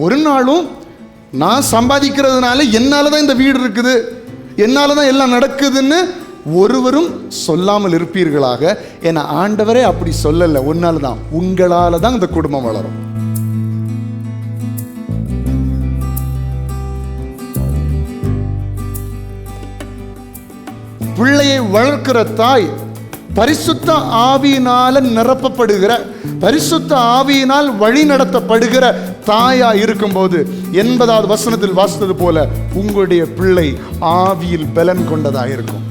ஒரு நாளும் நான் சம்பாதிக்கிறதுனால என்னால் தான் இந்த வீடு இருக்குது, என்னால் தான் எல்லாம் நடக்குதுன்னு ஒருவரும் சொல்லாமல் இருப்பீர்களாக. என ஆண்டவரே அப்படி சொல்லலை, உன்னால தான், உங்களால தான் இந்த குடும்பம் வளரும். பிள்ளையை வளர்க்கிற தாய் பரிசுத்த ஆவியினால நிரப்பப்படுகிற, பரிசுத்த ஆவியினால் வழி நடத்தப்படுகிற தாயா இருக்கும்போது 80வது வசனத்தில் வாசித்தது போல உங்களுடைய பிள்ளை ஆவியில் பலன் கொண்டதா இருக்கும்.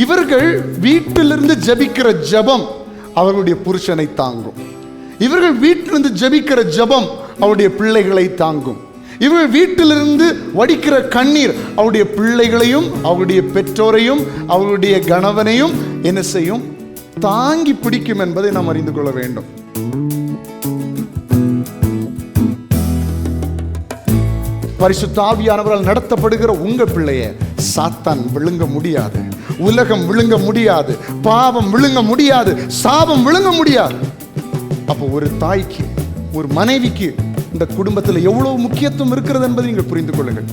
இவர்கள் வீட்டிலிருந்து ஜெபிக்கிற ஜெபம் அவர்களுடைய புருஷனை தாங்கும். இவர்கள் வீட்டிலிருந்து ஜெபிக்கிற ஜெபம் அவருடைய பிள்ளைகளை தாங்கும். இவர்கள் வீட்டிலிருந்து வடிக்கிற கண்ணீர் அவருடைய பிள்ளைகளையும் அவருடைய பெற்றோரையும் அவருடைய கணவனையும் என்ன செய்யும்? தாங்கி பிடிக்கும் என்பதை நாம் அறிந்து கொள்ள வேண்டும். பரிசுத்த ஆவியானவரால் நடத்தப்படுகிற உங்க பிள்ளைய சாத்தான் விழுங்க முடியாது, உலகம் விழுங்க முடியாது, பாவம் விழுங்க முடியாது, சாபம் விழுங்க முடியாது. அப்போ ஒரு தாய்க்கு, ஒரு மனைவிக்கு இந்த குடும்பத்தில் எவ்வளவு முக்கியத்துவம் இருக்கிறது என்பதை நீங்கள் புரிந்து கொள்ளுங்கள்.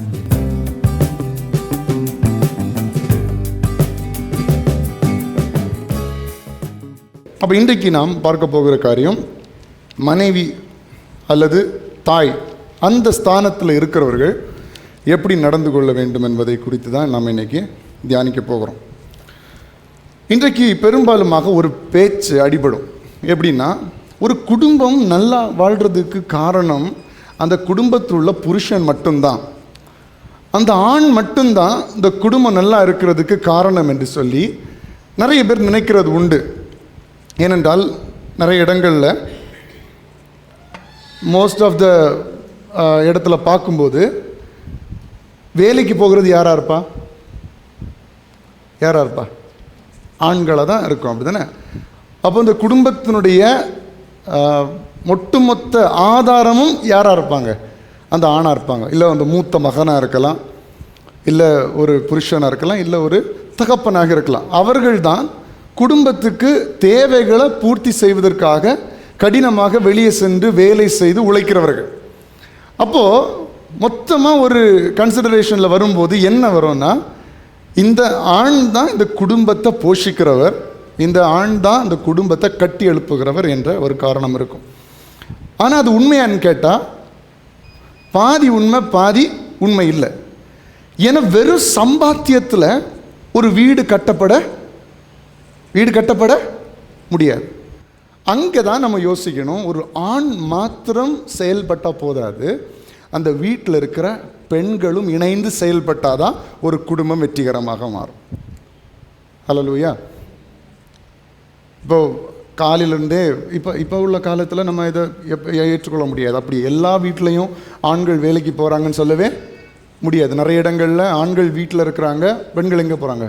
அப்ப இன்றைக்கு நாம் பார்க்க போகிற காரியம், மனைவி அல்லது தாய் அந்த ஸ்தானத்தில் இருக்கிறவர்கள் எப்படி நடந்து கொள்ள வேண்டும் என்பதை குறித்து தான் நாம் இன்னைக்கு தியானிக்க போகிறோம். இன்றைக்கு பெரும்பாலுமாக ஒரு பேச்சு அடிபடும். எப்படின்னா, ஒரு குடும்பம் நல்லா வாழ்கிறதுக்கு காரணம் அந்த குடும்பத்தில் உள்ள புருஷன் மட்டும்தான், அந்த ஆண் மட்டும்தான் இந்த குடும்பம் நல்லா இருக்கிறதுக்கு காரணம் என்று சொல்லி நிறைய பேர் நினைக்கிறது உண்டு. ஏனென்றால் நிறைய இடங்களில் மோஸ்ட் ஆஃப் த இடத்துல பார்க்கும்போது வேலைக்கு போகிறது யாராக இருப்பா? யாராக இருப்பா? ஆண்களாக தான் இருக்கும், அப்படி தானே? அப்போ இந்த குடும்பத்தினுடைய ஒட்டுமொத்த ஆதாரமும் யாராக இருப்பாங்க? அந்த ஆணாக இருப்பாங்க. இல்லை அந்த மூத்த மகனாக இருக்கலாம், இல்லை ஒரு புருஷனாக இருக்கலாம், இல்லை ஒரு தகப்பனாக இருக்கலாம். அவர்கள்தான் குடும்பத்துக்கு தேவைகளை பூர்த்தி செய்வதற்காக கடினமாக வெளியே சென்று வேலை செய்து உழைக்கிறவர்கள். அப்போது மொத்தமாக ஒரு கன்சிடரேஷனில் வரும்போது என்ன வரும்னா, இந்த ஆண் தான் இந்த குடும்பத்தை போஷிக்கிறவர், இந்த ஆண் தான் இந்த குடும்பத்தை கட்டி எழுப்புகிறவர் என்ற ஒரு காரணம் இருக்கும். ஆனால் அது உண்மையான்னு கேட்டால் பாதி உண்மை பாதி உண்மை இல்லை. ஏன்னா வெறும் சம்பாத்தியத்தில் ஒரு வீடு கட்டப்பட முடியாது. அங்கே தான் நம்ம யோசிக்கணும், ஒரு ஆண் மாத்திரம் செயல்பட்டால் போதாது, அந்த வீட்டில் இருக்கிற பெண்களும் இணைந்து செயல்பட்டாதான் ஒரு குடும்பம் வெற்றிகரமாக மாறும். ஹல்லேலூயா. இப்போ காலையிலேருந்தே இப்போ உள்ள காலத்தில் நம்ம இதை ஏற்றுக்கொள்ள முடியாது. அப்படி எல்லா வீட்லேயும் ஆண்கள் வேலைக்கு போகிறாங்கன்னு சொல்லவே முடியாது. நிறைய இடங்களில் ஆண்கள் வீட்டில் இருக்கிறாங்க, பெண்கள் எங்கே போகிறாங்க?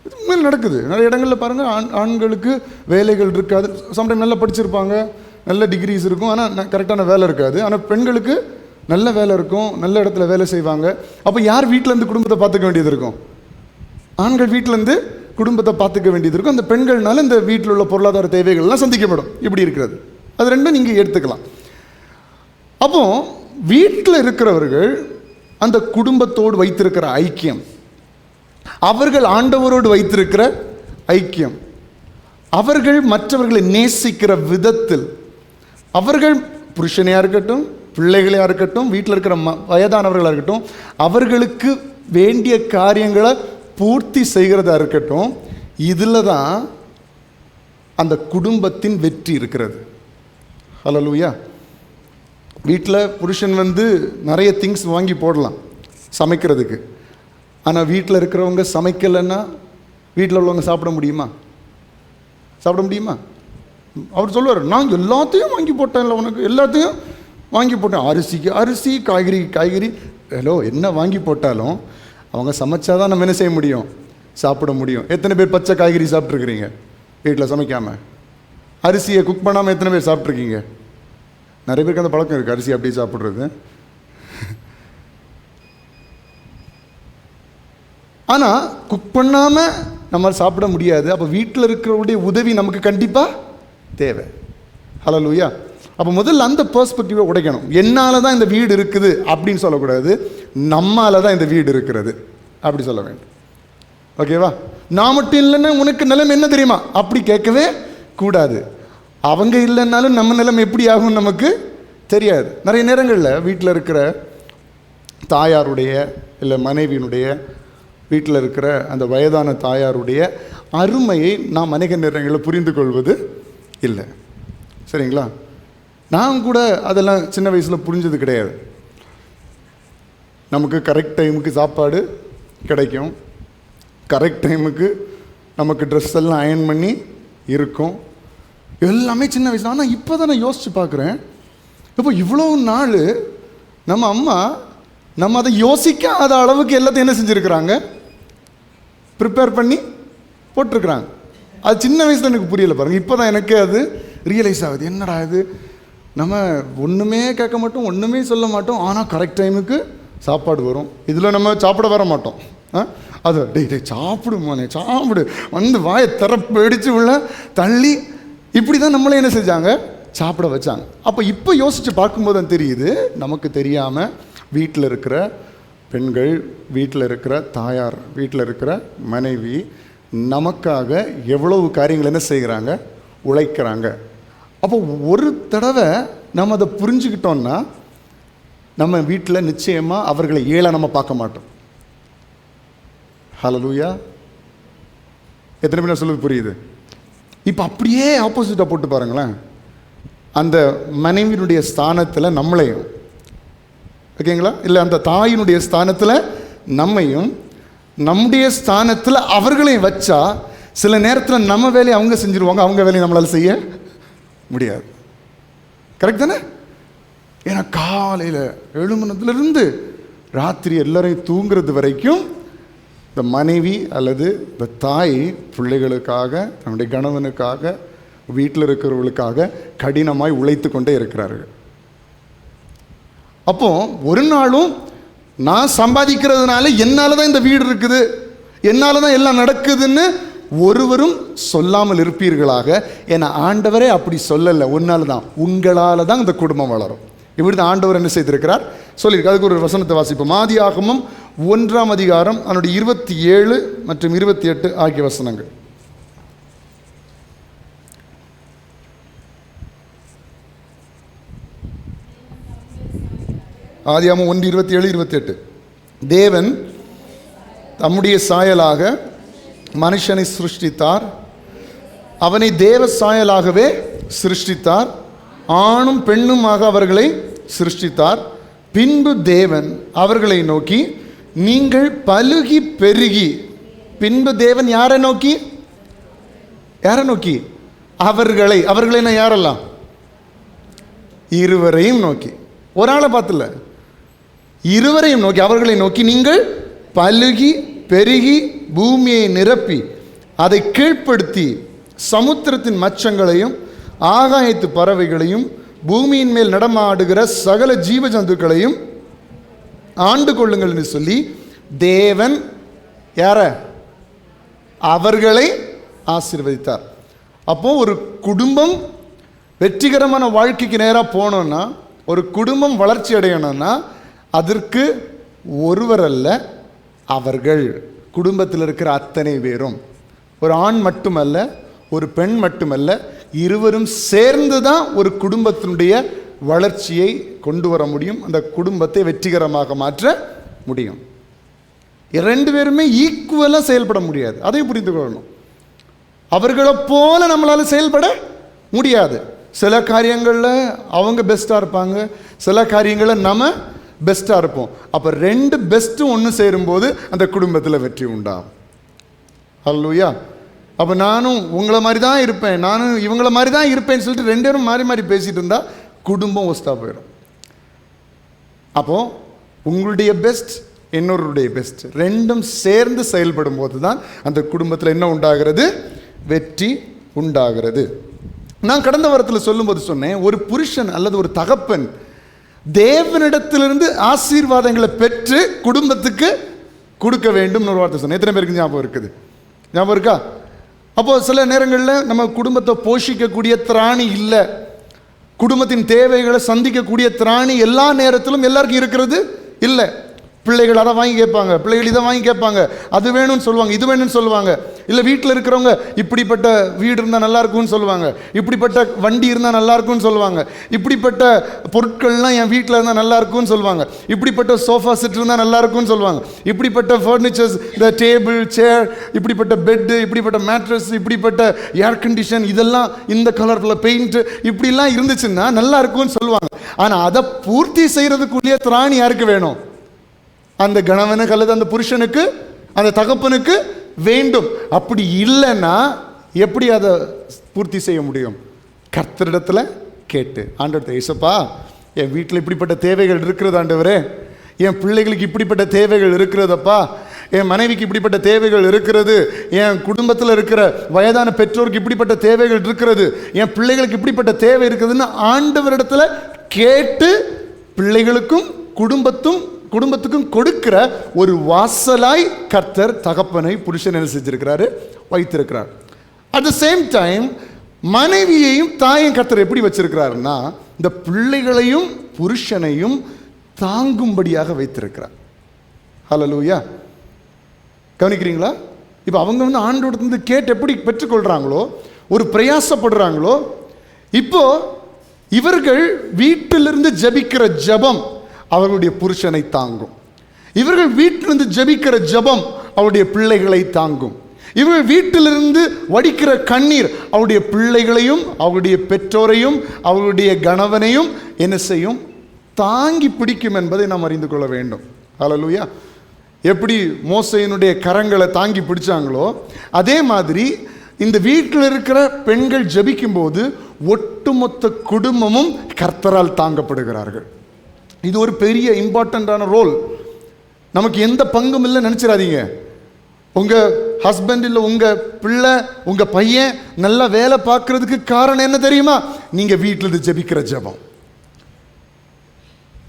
இது மேல் நடக்குது. நிறைய இடங்களில் பாருங்கள், ஆண்களுக்கு வேலைகள் இருக்காது. சம்டைம் நல்லா படிச்சிருப்பாங்க, நல்ல டிகிரிஸ் இருக்கும், ஆனால் கரெக்டான வேலை இருக்காது. ஆனால் பெண்களுக்கு நல்ல வேலை இருக்கும், நல்ல இடத்துல வேலை செய்வாங்க. அப்போ யார் வீட்டிலேருந்து குடும்பத்தை பார்த்துக்க வேண்டியது இருக்கும்? ஆண்கள் வீட்டிலேருந்து குடும்பத்தை பார்த்துக்க வேண்டியது இருக்கும். அந்த பெண்கள்னால இந்த வீட்டில் உள்ள பொருளாதார தேவைகள்லாம் சந்திக்கப்படும். இப்படி இருக்கிறது. அது ரெண்டும் நீங்கள் எடுத்துக்கலாம். அப்போ வீட்டில் இருக்கிறவர்கள் அந்த குடும்பத்தோடு வைத்திருக்கிற ஐக்கியம், அவர்கள் ஆண்டவரோடு வைத்திருக்கிற ஐக்கியம், அவர்கள் மற்றவர்களை நேசிக்கிற விதத்தில், அவர்கள் புருஷனையாக இருக்கட்டும், பிள்ளைகளையாக இருக்கட்டும், வீட்டில் இருக்கிற வயதானவர்களாக இருக்கட்டும், அவர்களுக்கு வேண்டிய காரியங்களை பூர்த்தி செய்கிறதா இருக்கட்டும், இதில் தான் அந்த குடும்பத்தின் வெற்றி இருக்கிறது. ஹல்லேலூயா. வீட்டில் புருஷன் நிறைய திங்ஸ் வாங்கி போடலாம் சமைக்கிறதுக்கு. ஆனால் வீட்டில் இருக்கிறவங்க சமைக்கலைன்னா வீட்டில் உள்ளவங்க சாப்பிட முடியுமா? அவர் சொல்லுவார், நான் எல்லாத்தையும் வாங்கி போட்டேன்ல, உனக்கு எல்லாத்தையும் வாங்கி போட்டேன், அரிசிக்கு அரிசி, காய்கறி ஹலோ, என்ன வாங்கி போட்டாலும் அவங்க சமைச்சாதான் நம்ம என்ன செய்ய முடியும்? சாப்பிட முடியும். எத்தனை பேர் பச்சை காய்கறி சாப்பிட்ருக்கிறீங்க வீட்டில் சமைக்காமல்? அரிசியை குக் பண்ணாமல் எத்தனை பேர் சாப்பிட்ருக்கீங்க? நிறைய பேருக்கு அந்த பழக்கம் இருக்குது, அரிசி அப்படியே சாப்பிட்றது. ஆனால் குக் பண்ணாமல் நம்ம சாப்பிட முடியாது. அப்போ வீட்டில் இருக்கிறவருடைய உதவி நமக்கு கண்டிப்பாக தேவை. ஹல்லேலூயா. அப்போ முதல்ல அந்த பெர்ஸ்பெக்டிவை உடைக்கணும். என்னால் தான் இந்த வீடு இருக்குது அப்படின்னு சொல்லக்கூடாது, நம்மால தான் இந்த வீடு இருக்கிறது அப்படி சொல்ல வேண்டும். ஓகேவா? நான் மட்டும் இல்லைன்னா உனக்கு நிலைமை என்ன தெரியுமா அப்படி கேட்கவே கூடாது. அவங்க இல்லைன்னாலும் நம்ம நிலைமை எப்படி ஆகும் நமக்கு தெரியாது. நிறைய நேரங்களில் வீட்டில் இருக்கிற தாயாருடைய இல்லை மனைவியினுடைய வீட்டில் இருக்கிற அந்த வயதான தாயாருடைய அருமையை நாம் அநேக நேரங்களில் புரிந்து கொள்வது இல்லை. சரிங்களா? நான் கூட அதெல்லாம் சின்ன வயசில் புரிஞ்சது கிடையாது. நமக்கு கரெக்ட் டைமுக்கு சாப்பாடு கிடைக்கும், கரெக்ட் டைமுக்கு நமக்கு ட்ரெஸ் எல்லாம் அயன் பண்ணி இருக்கும், எல்லாமே சின்ன வயசு. ஆனால் இப்போ தான் நான் யோசித்து பார்க்குறேன், இப்போ இவ்வளோ நாள் நம்ம அம்மா நம்ம அதை யோசிக்காத அளவுக்கு எல்லாத்தையும் என்ன செஞ்சுருக்கிறாங்க, ப்ரிப்பேர் பண்ணி போட்டிருக்கிறாங்க. அது சின்ன வயசில் எனக்கு புரியலை பாருங்கள். இப்போ தான் எனக்கு அது ரியலைஸ் ஆகுது. என்னடா இது, நம்ம ஒன்றுமே கேட்க மாட்டோம், ஒன்றுமே சொல்ல மாட்டோம், ஆனால் கரெக்ட் டைமுக்கு சாப்பாடு வரும். இதில் நம்ம சாப்பிட வர மாட்டோம். அது டே சாப்பிடுமானே சாப்பிடு வந்து வாயை திறப்பு அடித்து உள்ள தள்ளி இப்படி தான் நம்மளே என்ன செஞ்சாங்க, சாப்பிட வச்சாங்க. அப்போ இப்போ யோசித்து பார்க்கும்போது தான் தெரியுது, நமக்கு தெரியாமல் வீட்டில் இருக்கிற பெண்கள், வீட்டில் இருக்கிற தாயார், வீட்டில் இருக்கிற மனைவி நமக்காக எவ்வளவு காரியங்கள் என்ன செய்கிறாங்க, உழைக்கிறாங்க. அப்போ ஒரு தடவை நம்ம அதை புரிஞ்சுக்கிட்டோம்னா நம்ம வீட்டில் நிச்சயமாக அவர்களை ஏளனமாக பார்க்க மாட்டோம். ஹல்லேலூயா. எத்தனை பேர் சொல்லுது புரியுது? இப்போ அப்படியே ஆப்போசிட்டாக போட்டு பாருங்களேன். அந்த மனைவியினுடைய ஸ்தானத்தில் நம்மளையும், ஓகேங்களா, இல்லை அந்த தாயினுடைய ஸ்தானத்தில் நம்மையும், நம்முடைய ஸ்தானத்தில் அவர்களையும் வச்சா சில நேரத்தில் நம்ம வேலையை அவங்க செஞ்சுருவாங்க, அவங்க வேலையை நம்மளால் செய்ய முடியாது. கரெக்ட் தானே? ஏன்னா காலையில் எழுமணத்துலேருந்து ராத்திரி எல்லாரையும் தூங்குறது வரைக்கும் இந்த மனைவி அல்லது இந்த தாய் பிள்ளைகளுக்காக, தன்னுடைய கணவனுக்காக, வீட்டில் இருக்கிறவர்களுக்காக கடினமாய் உழைத்து கொண்டே இருக்கிறார்கள். அப்போ ஒரு நாளும் நான் சம்பாதிக்கிறதுனால என்னால் தான் இந்த வீடு இருக்குது, என்னால் தான் எல்லாம் நடக்குதுன்னு ஒருவரும் சொல்லாமல் இருப்பீர்களாக. ஏன்னா ஆண்டவரே அப்படி சொல்லலை, உன்னால் தான், உங்களால் தான் இந்த குடும்பம் வளரும். இப்படி தான் ஆண்டவர் என்ன செய்திருக்கிறார் சொல்லியிருக்கு. அதுக்கு ஒரு வசனத்தை வாசிப்போம். ஆதியாகமம் 1ஆம் அதிகாரம் அதனுடைய 27 மற்றும் 28 ஆகிய வசனங்கள். ஆதியாகமம் 1:27-28. தேவன் தம்முடைய சாயலாக மனுஷனை சிருஷ்டித்தார், அவனை தேவ சாயலாகவே சிருஷ்டித்தார், ஆணும் பெண்ணுமாக அவர்களை சிருஷ்டித்தார். பின்பு தேவன் அவர்களை நோக்கி, நீங்கள் பலுகி பெருகி. பின்பு தேவன் யாரை நோக்கி, யாரை நோக்கி? அவர்களை. அவர்களைன்னா யாரெல்லாம்? இருவரையும் நோக்கி. ஒரு ஆளை பார்த்துல, இருவரையும் நோக்கி, அவர்களை நோக்கி, நீங்கள் பலுகி பெருகி பூமியை நிரப்பி அதை கீழ்ப்படுத்தி சமுத்திரத்தின் மச்சங்களையும் ஆகாயத்து பறவைகளையும் பூமியின் மேல் நடமாடுகிற சகல ஜீவ ஜந்துக்களையும் ஆண்டு கொள்ளுங்கள் என்று சொல்லி தேவன் யார? அவர்களை ஆசீர்வதித்தார். அப்போ ஒரு குடும்பம் வெற்றிகரமான வாழ்க்கைக்கு நேராக போனோம்னா, ஒரு குடும்பம் வளர்ச்சி அடையணும்னா அதற்கு ஒருவர் அல்ல, அவர்கள், குடும்பத்தில் இருக்கிற அத்தனை பேரும், ஒரு ஆண் மட்டுமல்ல, ஒரு பெண் மட்டுமல்ல, இருவரும் சேர்ந்து தான் ஒரு குடும்பத்தினுடைய வளர்ச்சியை கொண்டு வர முடியும், அந்த குடும்பத்தை வெற்றிகரமாக மாற்ற முடியும். இரண்டு பேருமே ஈக்குவலாக செயல்பட முடியாது, அதையும் புரிந்து கொள்ளணும். அவர்களை போல நம்மளால் செயல்பட முடியாது. சில காரியங்களில் அவங்க பெஸ்ட்டாக இருப்பாங்க, சில காரியங்களில் நம்ம பெஸ்ட்டாக இருப்போம். அப்போ ரெண்டு பெஸ்ட்டும் ஒன்று சேரும்போது அந்த குடும்பத்தில் வெற்றி உண்டாகும். ஹல்லேலூயா. அப்போ நானும் உங்களை மாதிரி தான் இருப்பேன், நானும் இவங்கள மாதிரி தான் இருப்பேன்னு சொல்லிட்டு ரெண்டு பேரும் மாறி மாறி பேசிகிட்டு இருந்தால் குடும்பம் ஒஸ்ட்டாக போயிடும். அப்போது உங்களுடைய பெஸ்ட், இன்னொருடைய பெஸ்ட், ரெண்டும் சேர்ந்து செயல்படும் போது தான் அந்த குடும்பத்தில் என்ன உண்டாகிறது? வெற்றி உண்டாகிறது. நான் கடந்த வாரத்தில் சொல்லும்போது சொன்னேன், ஒரு புருஷன் அல்லது ஒரு தகப்பன் தேவனிடத்திலிருந்து ஆசீர்வாதங்களை பெற்று குடும்பத்துக்கு கொடுக்க வேண்டும் ஒரு வார்த்தை சொன்னேன். எத்தனை பேருக்கு ஞாபகம் இருக்குது? ஞாபகம் இருக்கா? அப்போது சில நேரங்களில் நம்ம குடும்பத்தை போஷிக்கக்கூடிய திராணி இல்லை, குடும்பத்தின் தேவைகளை சந்திக்கக்கூடிய திராணி எல்லா நேரத்திலும் எல்லாருக்கும் இருக்கிறது இல்லை. பிள்ளைகள் அதை வாங்கி கேட்பாங்க, பிள்ளைகள் இதை வாங்கி கேட்பாங்க, அது வேணும்னு சொல்லுவாங்க, இது வேணும்னு சொல்லுவாங்க. இல்லை வீட்டில் இருக்கிறவங்க இப்படிப்பட்ட வீடு இருந்தால் நல்லா இருக்கும்னு சொல்லுவாங்க, இப்படிப்பட்ட வண்டி இருந்தால் நல்லா இருக்கும்னு சொல்லுவாங்க, இப்படிப்பட்ட பொருட்கள்லாம் என் வீட்டில் இருந்தால் நல்லா இருக்கும்னு சொல்லுவாங்க, இப்படிப்பட்ட சோஃபா செட் இருந்தால் நல்லா இருக்கும்னு சொல்லுவாங்க, இப்படிப்பட்ட ஃபர்னிச்சர்ஸ், இந்த டேபிள் சேர், இப்படிப்பட்ட பெட்டு, இப்படிப்பட்ட மேட்ரஸ், இப்படிப்பட்ட ஏர் கண்டிஷன், இதெல்லாம் இந்த கலரில் பெயிண்ட், இப்படிலாம் இருந்துச்சுன்னா நல்லா இருக்கும்னு சொல்லுவாங்க. ஆனால் அதை பூர்த்தி செய்கிறதுக்குள்ளேயே திராணி யாருக்கு வேணும்? அந்த கணவனுக்கு அல்லது அந்த புருஷனுக்கு, அந்த தகப்பனுக்கு வேண்டும். அப்படி இல்லைன்னா எப்படி அதை பூர்த்தி செய்ய முடியும்? கர்த்தரிடத்தில் கேட்டு, ஆண்டவர்கிட்ட, ஏசப்பா என் வீட்டில் இப்படிப்பட்ட தேவைகள் இருக்கிறது ஆண்டவரே, என் பிள்ளைகளுக்கு இப்படிப்பட்ட தேவைகள் இருக்கிறதப்பா, என் மனைவிக்கு இப்படிப்பட்ட தேவைகள் இருக்கிறது, என் குடும்பத்தில் இருக்கிற வயதான பெற்றோருக்கு இப்படிப்பட்ட தேவைகள் இருக்கிறது, என் பிள்ளைகளுக்கு இப்படிப்பட்ட தேவை இருக்குதுன்னு ஆண்டவரிடத்தில் கேட்டு பிள்ளைகளுக்கும் குடும்பத்துக்கும் கொடுக்கிற ஒரு வாசலாய் கர்த்தர் தகப்பனை புருஷன் என்ன செஞ்சிருக்கிறாரு? வைத்திருக்கிறார். அட் த சேம் டைம் மனைவியையும் தாயும் கர்த்தர் எப்படி வச்சிருக்கிறாருன்னா, இந்த பிள்ளைகளையும் புருஷனையும் தாங்கும்படியாக வைத்திருக்கிறார். ஹல்லேலூயா. கவனிக்கிறீங்களா? இப்போ அவங்க ஆண்டவரிடத்துல கேட்டு எப்படி பெற்றுக்கொள்றாங்களோ, ஒரு பிரயாசப்படுறாங்களோ, இப்போ இவர்கள் வீட்டிலிருந்து ஜபிக்கிற ஜபம் அவர்களுடைய புருஷனை தாங்கும். இவர்கள் வீட்டிலிருந்து ஜபிக்கிற ஜபம் அவருடைய பிள்ளைகளை தாங்கும். இவர்கள் வீட்டிலிருந்து வடிக்கிற கண்ணீர் அவருடைய பிள்ளைகளையும் அவருடைய பெற்றோரையும் அவருடைய கணவனையும் என்ன செய்யும்? தாங்கி பிடிக்கும் என்பதை நாம் அறிந்து கொள்ள வேண்டும். ஹல்லேலூயா. எப்படி மோசேயினுடைய கரங்களை தாங்கி பிடிச்சாங்களோ, அதே மாதிரி இந்த வீட்டில் இருக்கிற பெண்கள் ஜபிக்கும் போது ஒட்டுமொத்த குடும்பமும் கர்த்தரால் தாங்கப்படுகிறார்கள். இது ஒரு பெரிய இம்பார்ட்டண்ட்டான ரோல். நமக்கு எந்த பங்கும் இல்லை நினச்சிடாதீங்க. உங்கள் ஹஸ்பண்ட் இல்லை உங்கள் பிள்ளை உங்கள் பையன் நல்லா வேலை பார்க்கறதுக்கு காரணம் என்ன தெரியுமா? நீங்கள் வீட்டில் ஜெபிக்கிற ஜெபம்.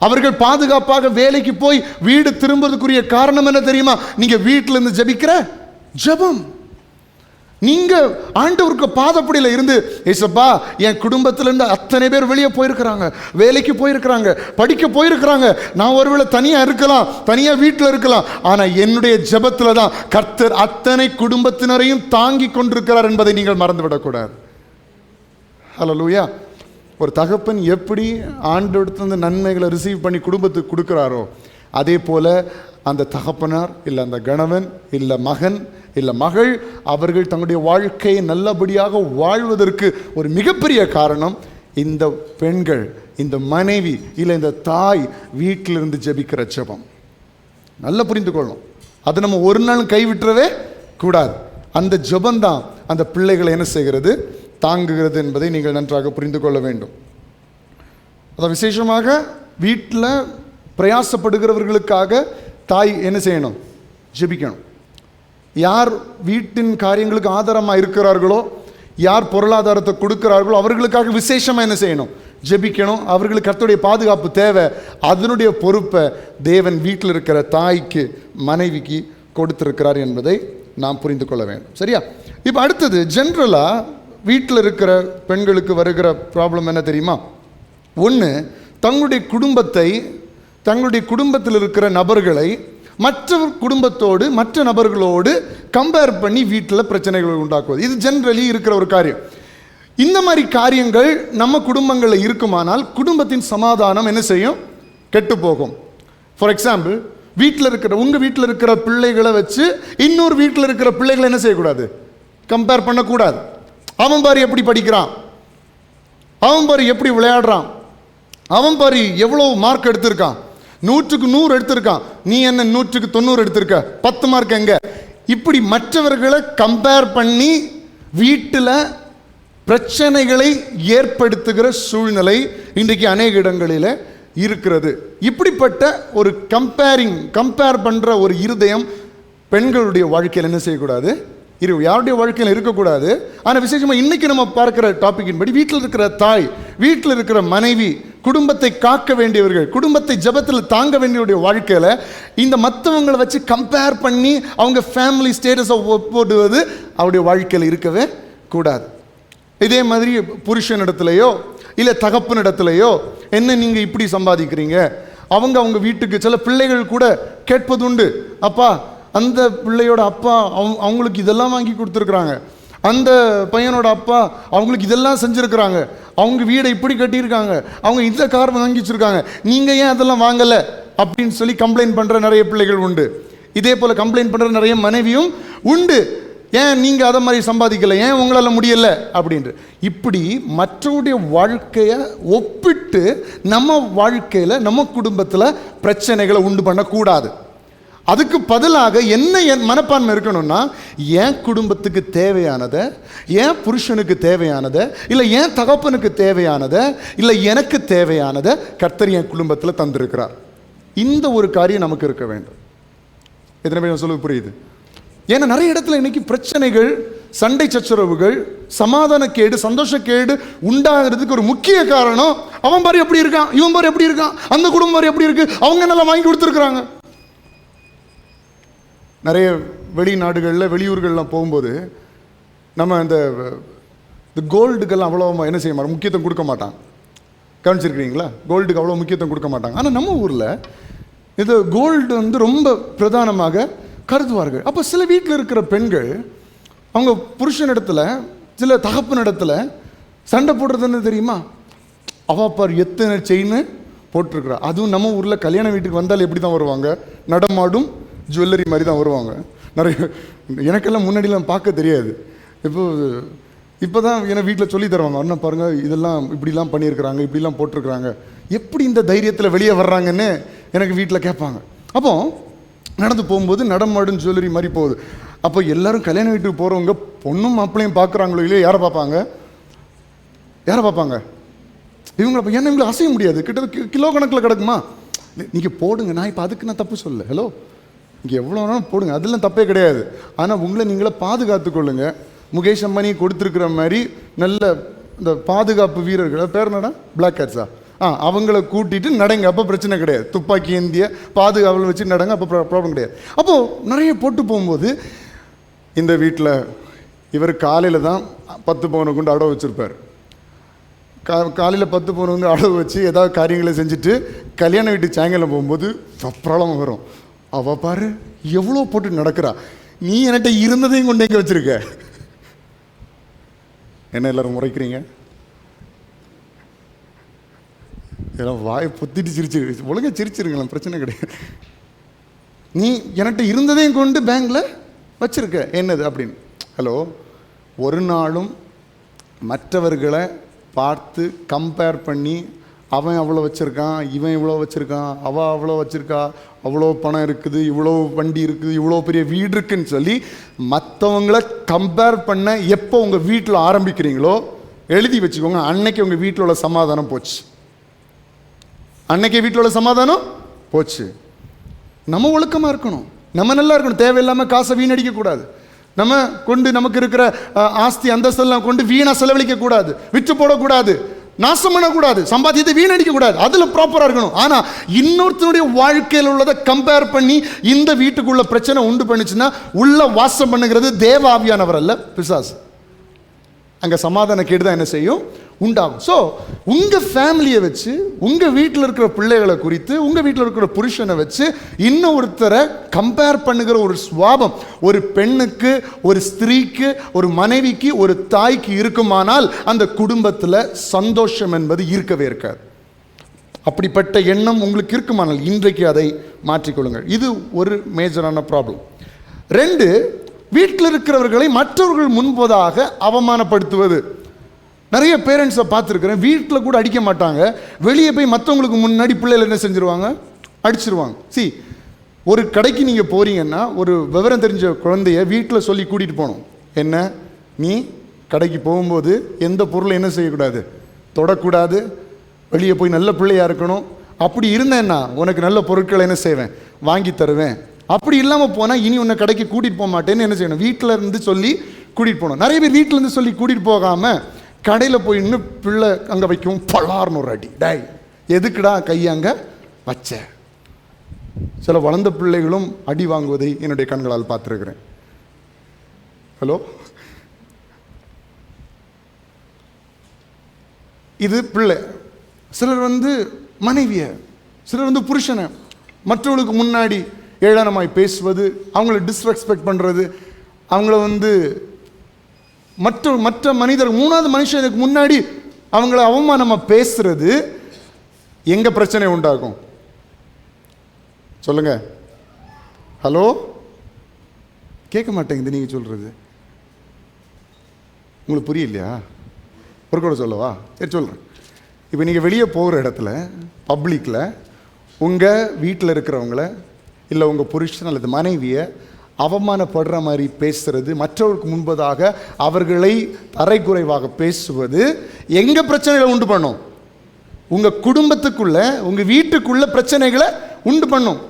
அவர்கள் பாதுகாப்பாக வேலைக்கு போய் வீடு திரும்புறதுக்குரிய காரணம் என்ன தெரியுமா? நீங்கள் வீட்டில் இருந்து ஜெபிக்கிற ஜெபம். நீங்க ஆண்டவருக்கு பாதப்படியில் இருந்து, ஏசப்பா என் குடும்பத்திலிருந்து அத்தனை பேர் வெளியே போயிருக்கிறாங்க, வேலைக்கு போயிருக்கிறாங்க, படிக்க போயிருக்கிறாங்க, நான் ஒருவேளை தனியாக இருக்கலாம், தனியாக வீட்டில் இருக்கலாம், ஆனால் என்னுடைய ஜெபத்தில் தான் கர்த்தர் அத்தனை குடும்பத்தினரையும் தாங்கி கொண்டிருக்கிறார் என்பதை நீங்கள் மறந்துவிடக்கூடாது. ஹல்லேலூயா. ஒரு தகப்பன் எப்படி ஆண்டவரிடத்திலிருந்து நன்மைகளை ரிசீவ் பண்ணி குடும்பத்துக்கு கொடுக்குறாரோ, அதே போல் அந்த தகப்பனார் இல்லை அந்த கணவன் இல்லை மகன் இல்லை மகள் அவர்கள் தங்களுடைய வாழ்க்கையை நல்லபடியாக வாழ்வதற்கு ஒரு மிகப்பெரிய காரணம் இந்த பெண்கள், இந்த மனைவி இல்லை இந்த தாய் வீட்டிலிருந்து ஜெபிக்கிற ஜெபம். நல்லா புரிந்து கொள்ளணும். அதை நம்ம ஒரு நாள் கைவிட்டுறவே கூடாது. அந்த ஜெபந்தான் அந்த பிள்ளைகளை என்ன செய்கிறது? தாங்குகிறது என்பதை நீங்கள் நன்றாக புரிந்து கொள்ள வேண்டும். அதான் விசேஷமாக வீட்டில் பிரயாசப்படுகிறவர்களுக்காக தாய் என்ன செய்யணும்? ஜெபிக்கணும். யார் வீட்டின் காரியங்களுக்கு ஆதாரமாக இருக்கிறார்களோ, யார் பொருளாதாரத்தை கொடுக்கிறார்களோ அவர்களுக்காக விசேஷமாக என்ன செய்யணும்? ஜெபிக்கணும். அவர்களுக்கு கர்த்தருடைய பாதுகாப்பு தேவை. அதனுடைய பொறுப்பை தேவன் வீட்டில் இருக்கிற தாய்க்கு மனைவிக்கு கொடுத்திருக்கிறார் என்பதை நாம் புரிந்து கொள்ள வேண்டும். சரியா? இப்போ அடுத்தது ஜென்ரலாக வீட்டில் இருக்கிற பெண்களுக்கு வருகிற ப்ராப்ளம் என்ன தெரியுமா? ஒன்று, தங்களுடைய குடும்பத்தை, தங்களுடைய குடும்பத்தில் இருக்கிற நபர்களை மற்ற குடும்பத்தோடு மற்ற நபர்களோடு கம்பேர் பண்ணி வீட்டில் பிரச்சனைகளை உண்டாக்குவது. இது ஜென்ரலி இருக்கிற ஒரு காரியம். இந்த மாதிரி காரியங்கள் நம்ம குடும்பங்களில் இருக்குமானால் குடும்பத்தின் சமாதானம் என்ன செய்யும்? கெட்டு போகும். ஃபார் எக்ஸாம்பிள், வீட்டில் இருக்கிற உங்கள் வீட்டில் இருக்கிற பிள்ளைகளை வச்சு இன்னொரு வீட்டில் இருக்கிற பிள்ளைகளை என்ன செய்யக்கூடாது? கம்பேர் பண்ணக்கூடாது. அவன் பாரு எப்படி படிக்கிறான், அவன் பாரு எப்படி விளையாடுறான், அவன் பாரு எவ்வளோ மார்க் எடுத்திருக்கான், 100க்கு 100 எடுத்திருக்கான், நீ என்ன 100க்கு 90 எடுத்திருக்க, 10 மார்க் எங்க? இப்படி மற்றவர்களை கம்பேர் பண்ணி வீட்டில் பிரச்சனைகளை ஏற்படுத்துகிற சூழ்நிலை இன்றைக்கு அநேக இடங்களில் இருக்கிறது. இப்படிப்பட்ட ஒரு கம்பேர் பண்ணுற ஒரு இருதயம் பெண்களுடைய வாழ்க்கையில் என்ன செய்யக்கூடாது? யாருடைய வாழ்க்கையில் இருக்கக்கூடாது. ஆனால் விசேஷமாக இன்றைக்கி நம்ம பார்க்குற டாப்பிக்கின் படி வீட்டில் இருக்கிற தாய், வீட்டில் இருக்கிற மனைவி குடும்பத்தை காக்க வேண்டியவர்கள், குடும்பத்தை ஜெபத்தில் தாங்க வேண்டியவருடைய வாழ்க்கையில் இந்த மற்றவங்களை வச்சு கம்பேர் பண்ணி அவங்க ஃபேமிலி ஸ்டேட்டஸை ஒப்பிடுவது அவருடைய வாழ்க்கையில் இருக்கவே கூடாது. இதே மாதிரி புருஷனிடத்துலையோ இல்லை தகப்பனிடத்துலையோ, என்ன நீங்கள் இப்படி சம்பாதிக்கிறீங்க, அவங்க வீட்டுக்கு சில பிள்ளைகள் கூட கேட்பதுண்டு, அப்பா அந்த பிள்ளையோட அப்பா அவங்களுக்கு இதெல்லாம் வாங்கி கொடுத்துருக்குறாங்க, அந்த பையனோட அப்பா அவங்களுக்கு இதெல்லாம் செஞ்சுருக்கிறாங்க, அவங்க வீடை இப்படி கட்டியிருக்காங்க, அவங்க இந்த கார் வாங்கி வச்சுருக்காங்க, நீங்கள் ஏன் அதெல்லாம் வாங்கலை அப்படின்னு சொல்லி கம்ப்ளைண்ட் பண்ணுற நிறைய பிள்ளைகள் உண்டு. இதே போல் கம்ப்ளைண்ட் பண்ணுற நிறைய மனைவியும் உண்டு. ஏன் நீங்கள் அதை மாதிரி சம்பாதிக்கலை, ஏன் உங்களால் முடியலை அப்படின்ட்டு. இப்படி மற்றவருடைய வாழ்க்கையை ஒப்பிட்டு நம்ம வாழ்க்கையில் நம்ம குடும்பத்தில் பிரச்சனைகளை உண்டு பண்ணக்கூடாது. அதுக்கு பதிலாக என்ன என் மனப்பான்மை இருக்கணும்னா, என் குடும்பத்துக்கு தேவையானதை, என் புருஷனுக்கு தேவையானதை, இல்லை என் தகப்பனுக்கு தேவையானதை, இல்லை எனக்கு தேவையானதை கர்த்தர் என் குடும்பத்தில் தந்திருக்கிறார். இந்த ஒரு காரியம் நமக்கு இருக்க வேண்டும். எத்தனை பேர் சொல்ல புரியுது? ஏன்னா நிறைய இடத்துல இன்னைக்கு பிரச்சனைகள், சண்டை சச்சரவுகள், சமாதானக்கேடு, சந்தோஷக்கேடு உண்டாகிறதுக்கு ஒரு முக்கிய காரணம், அவன் பாரு எப்படி இருக்கான், இவன் பாரு எப்படி இருக்கான், அந்த குடும்பம் பாரு எப்படி இருக்கு, அவங்க என்னெல்லாம் வாங்கி கொடுத்துருக்குறாங்க. நிறைய வெளிநாடுகளில் வெளியூர்கள்லாம் போகும்போது நம்ம இந்த கோல்டுக்கெல்லாம் அவ்வளோ என்ன செய்ய மாட்டோம், முக்கியத்துவம் கொடுக்க மாட்டாங்க. கவனிச்சிருக்கிறீங்களா? கோல்டுக்கு அவ்வளோ முக்கியத்துவம் கொடுக்க மாட்டாங்க. ஆனால் நம்ம ஊரில் இது கோல்டு ரொம்ப பிரதானமாக கருதுவார்கள். அப்போ சில வீட்டில் இருக்கிற பெண்கள் அவங்க புருஷனிடத்தில், சில தகப்பனிடத்தில் சண்டை போடுறதுன்னு தெரியுமா, அவாப்பார் எத்தனை செயின் போட்டிருக்கிறா. அதுவும் நம்ம ஊரில் கல்யாண வீட்டுக்கு வந்தால் எப்படி தான் வருவாங்க, நடமாடும் ஜுவல்லரி மாதிரி தான் வருவாங்க. நிறைய எனக்கெல்லாம் முன்னாடிலாம் பார்க்க தெரியாது. இப்போ தான் ஏன்னா வீட்டில் சொல்லி தருவாங்க, அண்ணா பாருங்கள் இதெல்லாம் இப்படிலாம் பண்ணியிருக்கிறாங்க, இப்படிலாம் போட்டிருக்கிறாங்க, எப்படி இந்த தைரியத்தில் வெளியே வர்றாங்கன்னு எனக்கு வீட்டில் கேட்பாங்க. அப்போ நடந்து போகும்போது நடமாடும் ஜுவல்லரி மாதிரி போகுது. அப்போ எல்லாரும் கல்யாண வீட்டுக்கு போகிறவங்க பொண்ணும் மாப்பிள்ளையும் பார்க்குறாங்களோ இல்லையோ, யாரை பார்ப்பாங்க, யாரை பார்ப்பாங்க, இவங்களை. ஏன்னா இவங்களை அசைய முடியாது, கிட்ட கிலோ கணக்கில் கிடக்குமா, நீங்கள் போடுங்க, நான் இப்போ அதுக்கு நான் தப்பு சொல்ல, ஹலோ இங்கே எவ்வளோ வேணாலும் போடுங்க, அதெல்லாம் தப்பே கிடையாது. ஆனால் உங்களை நீங்களே பாதுகாத்து கொள்ளுங்க. முகேஷ் அம்பானி கொடுத்துருக்குற மாதிரி நல்ல இந்த பாதுகாப்பு வீரர்கள், பேர் என்னடா, பிளாக் ஹேட்ஸா, அவங்கள கூட்டிகிட்டு நடங்க, அப்போ பிரச்சனை கிடையாது. துப்பாக்கி ஏந்திய பாதுகாவல் வச்சு நடங்க, அப்போ ப்ராப்ளம் கிடையாது. அப்போது நிறைய போட்டு போகும்போது இந்த வீட்டில் இவர் காலையில் தான் 10 பவுனை கொண்டு அடவு வச்சுருப்பார். காலையில் 10 பவுன் வந்து அடவு வச்சு ஏதாவது காரியங்களை செஞ்சுட்டு கல்யாண வீட்டு சாயங்காலம் போகும்போது ப்ராப்ளம் வரும். அவள் பாரு எவ்வளோ போட்டு நடக்கிறா, நீ என்கிட்ட இருந்ததையும் கொண்டு எங்கே வச்சுருக்க, என்ன எல்லோரும் முறைக்கிறீங்க, இதெல்லாம் வாயை பொத்திட்டு சிரிச்சு ஒழுங்காக சிரிச்சிருங்களேன், பிரச்சனை கிடையாது. நீ என்கிட்ட இருந்ததையும் கொண்டு பேங்கில் வச்சுருக்க, என்னது அப்படின்னு. ஹலோ, ஒரு நாளும் மற்றவர்களை பார்த்து கம்பேர் பண்ணி அவன் அவ்வளோ வச்சுருக்கான், இவன் இவ்வளோ வச்சுருக்கான், அவள் அவ்வளோ வச்சுருக்கா, அவ்வளோ பணம் இருக்குது, இவ்வளோ வண்டி இருக்குது, இவ்வளோ பெரிய வீடு இருக்குன்னு சொல்லி மற்றவங்கள கம்பேர் பண்ண எப்போ உங்கள் வீட்டில் ஆரம்பிக்கிறீங்களோ எழுதி வச்சுக்கோங்க, அன்னைக்கு உங்கள் வீட்டில் உள்ள சமாதானம் போச்சு. அன்னைக்கே வீட்டில் உள்ள சமாதானம் போச்சு. நம்ம ஒழுக்கமாக இருக்கணும், நம்ம நல்லா இருக்கணும், தேவையில்லாமல் காசை வீணடிக்கக்கூடாது. நம்ம கொண்டு நமக்கு இருக்கிற ஆஸ்தி அந்தஸ்தெல்லாம் கொண்டு வீணாக செலவழிக்கக்கூடாது, விற்று போடக்கூடாது, நாசம் பண்ணக்கூடாது, சம்பாத்தியத்தை வீணடிக்கக்கூடாது, அதில் ப்ராப்பராக இருக்கணும். ஆனால் இன்னொருத்தனுடைய வாழ்க்கையில் உள்ளதை கம்பேர் பண்ணி இந்த வீட்டுக்குள்ள பிரச்சனை உண்டு பண்ணிச்சுன்னா உள்ள வாசம் பண்ணுகிறது தேவ ஆவியானவர் அல்ல, பிசாசு. அங்கே சமாதான கேடு தான் என்ன செய்யும், உண்டாகும். ஸோ உங்கள் ஃபேமிலியை வச்சு, உங்கள் வீட்டில் இருக்கிற பிள்ளைகளை குறித்து, உங்கள் வீட்டில் இருக்கிற புருஷனை வச்சு இன்னொருத்தரை கம்பேர் பண்ணுகிற ஒரு சுவாபம் ஒரு பெண்ணுக்கு, ஒரு ஸ்திரீக்கு, ஒரு மனைவிக்கு, ஒரு தாய்க்கு இருக்குமானால் அந்த குடும்பத்தில் சந்தோஷம் என்பது இருக்கவே இருக்காது. அப்படிப்பட்ட எண்ணம் உங்களுக்கு இருக்குமானால் இன்றைக்கு அதை மாற்றிக்கொள்ளுங்கள். இது ஒரு மேஜரான ப்ராப்ளம். 2, வீட்டில் இருக்கிறவர்களை மற்றவர்கள் முன்பதாக அவமானப்படுத்துவது. நிறைய பேரண்ட்ஸை பார்த்துருக்குறேன், வீட்டில் கூட அடிக்க மாட்டாங்க, வெளியே போய் மற்றவங்களுக்கு முன்னாடி பிள்ளைகள் என்ன செஞ்சுருவாங்க, அடிச்சிருவாங்க. ஒரு கடைக்கு நீங்கள் போகிறீங்கன்னா ஒரு விவரம் தெரிஞ்ச குழந்தைய வீட்டில் சொல்லி கூட்டிகிட்டு போகணும். என்ன, நீ கடைக்கு போகும்போது எந்த பொருளை என்ன செய்யக்கூடாது, தொடக்கூடாது, வெளியே போய் நல்ல பிள்ளையாக இருக்கணும். அப்படி இருந்தேன்னா உனக்கு நல்ல பொருட்களை என்ன செய்வேன், வாங்கி தருவேன். அப்படி இல்லாமல் போனால் இனி உன்னை கடைக்கு கூட்டிகிட்டு போக மாட்டேன்னு என்ன செய்யணும், வீட்டில் இருந்து சொல்லி கூட்டிகிட்டு போகணும். நிறைய பேர் வீட்டிலேருந்து சொல்லி கூட்டிகிட்டு போகாமல் கடையில் போய் இன்னும் பிள்ளை அங்கே வைக்கவும் பலார்னு ஒரு அடி, டேய் எதுக்குடா கையாங்க வச்ச? சில வளர்ந்த பிள்ளைகளும் அடி வாங்குவதை என்னுடைய கண்களால் பார்த்துருக்கிறேன். ஹலோ, இது பிள்ளை. சிலர் மனைவிய, சிலர் புருஷனை மற்றவர்களுக்கு முன்னாடி ஏளனமாய் பேசுவது, அவங்கள டிஸ்ரெஸ்பெக்ட் பண்ணுறது, அவங்கள மற்ற மனிதர், மூணாவது மனுஷனுக்கு முன்னாடி அவங்கள அவமானமாக பேசுறது எங்க பிரச்சனை உண்டாகும்? சொல்லுங்க. ஹலோ, கேட்க மாட்டேங்குது நீங்கள் சொல்றது. உங்களுக்கு புரியலையா? ஒரு கூட சொல்லவா? சரி சொல்கிறேன். இப்போ நீங்கள் வெளியே போகிற இடத்துல பப்ளிக்கில் உங்கள் வீட்டில் இருக்கிறவங்கள இல்லை உங்கள் புருஷன் அல்லது மனைவியை அவமானப்படுற மாதிரி பேசுறது, மற்றவர்களுக்கு முன்பதாக அவர்களை தரைக்குறைவாக பேசுவது எங்கே பிரச்சனைகளை உண்டு பண்ணும்? உங்கள் குடும்பத்துக்குள்ள, உங்கள் வீட்டுக்குள்ள பிரச்சனைகளை உண்டு பண்ணும்.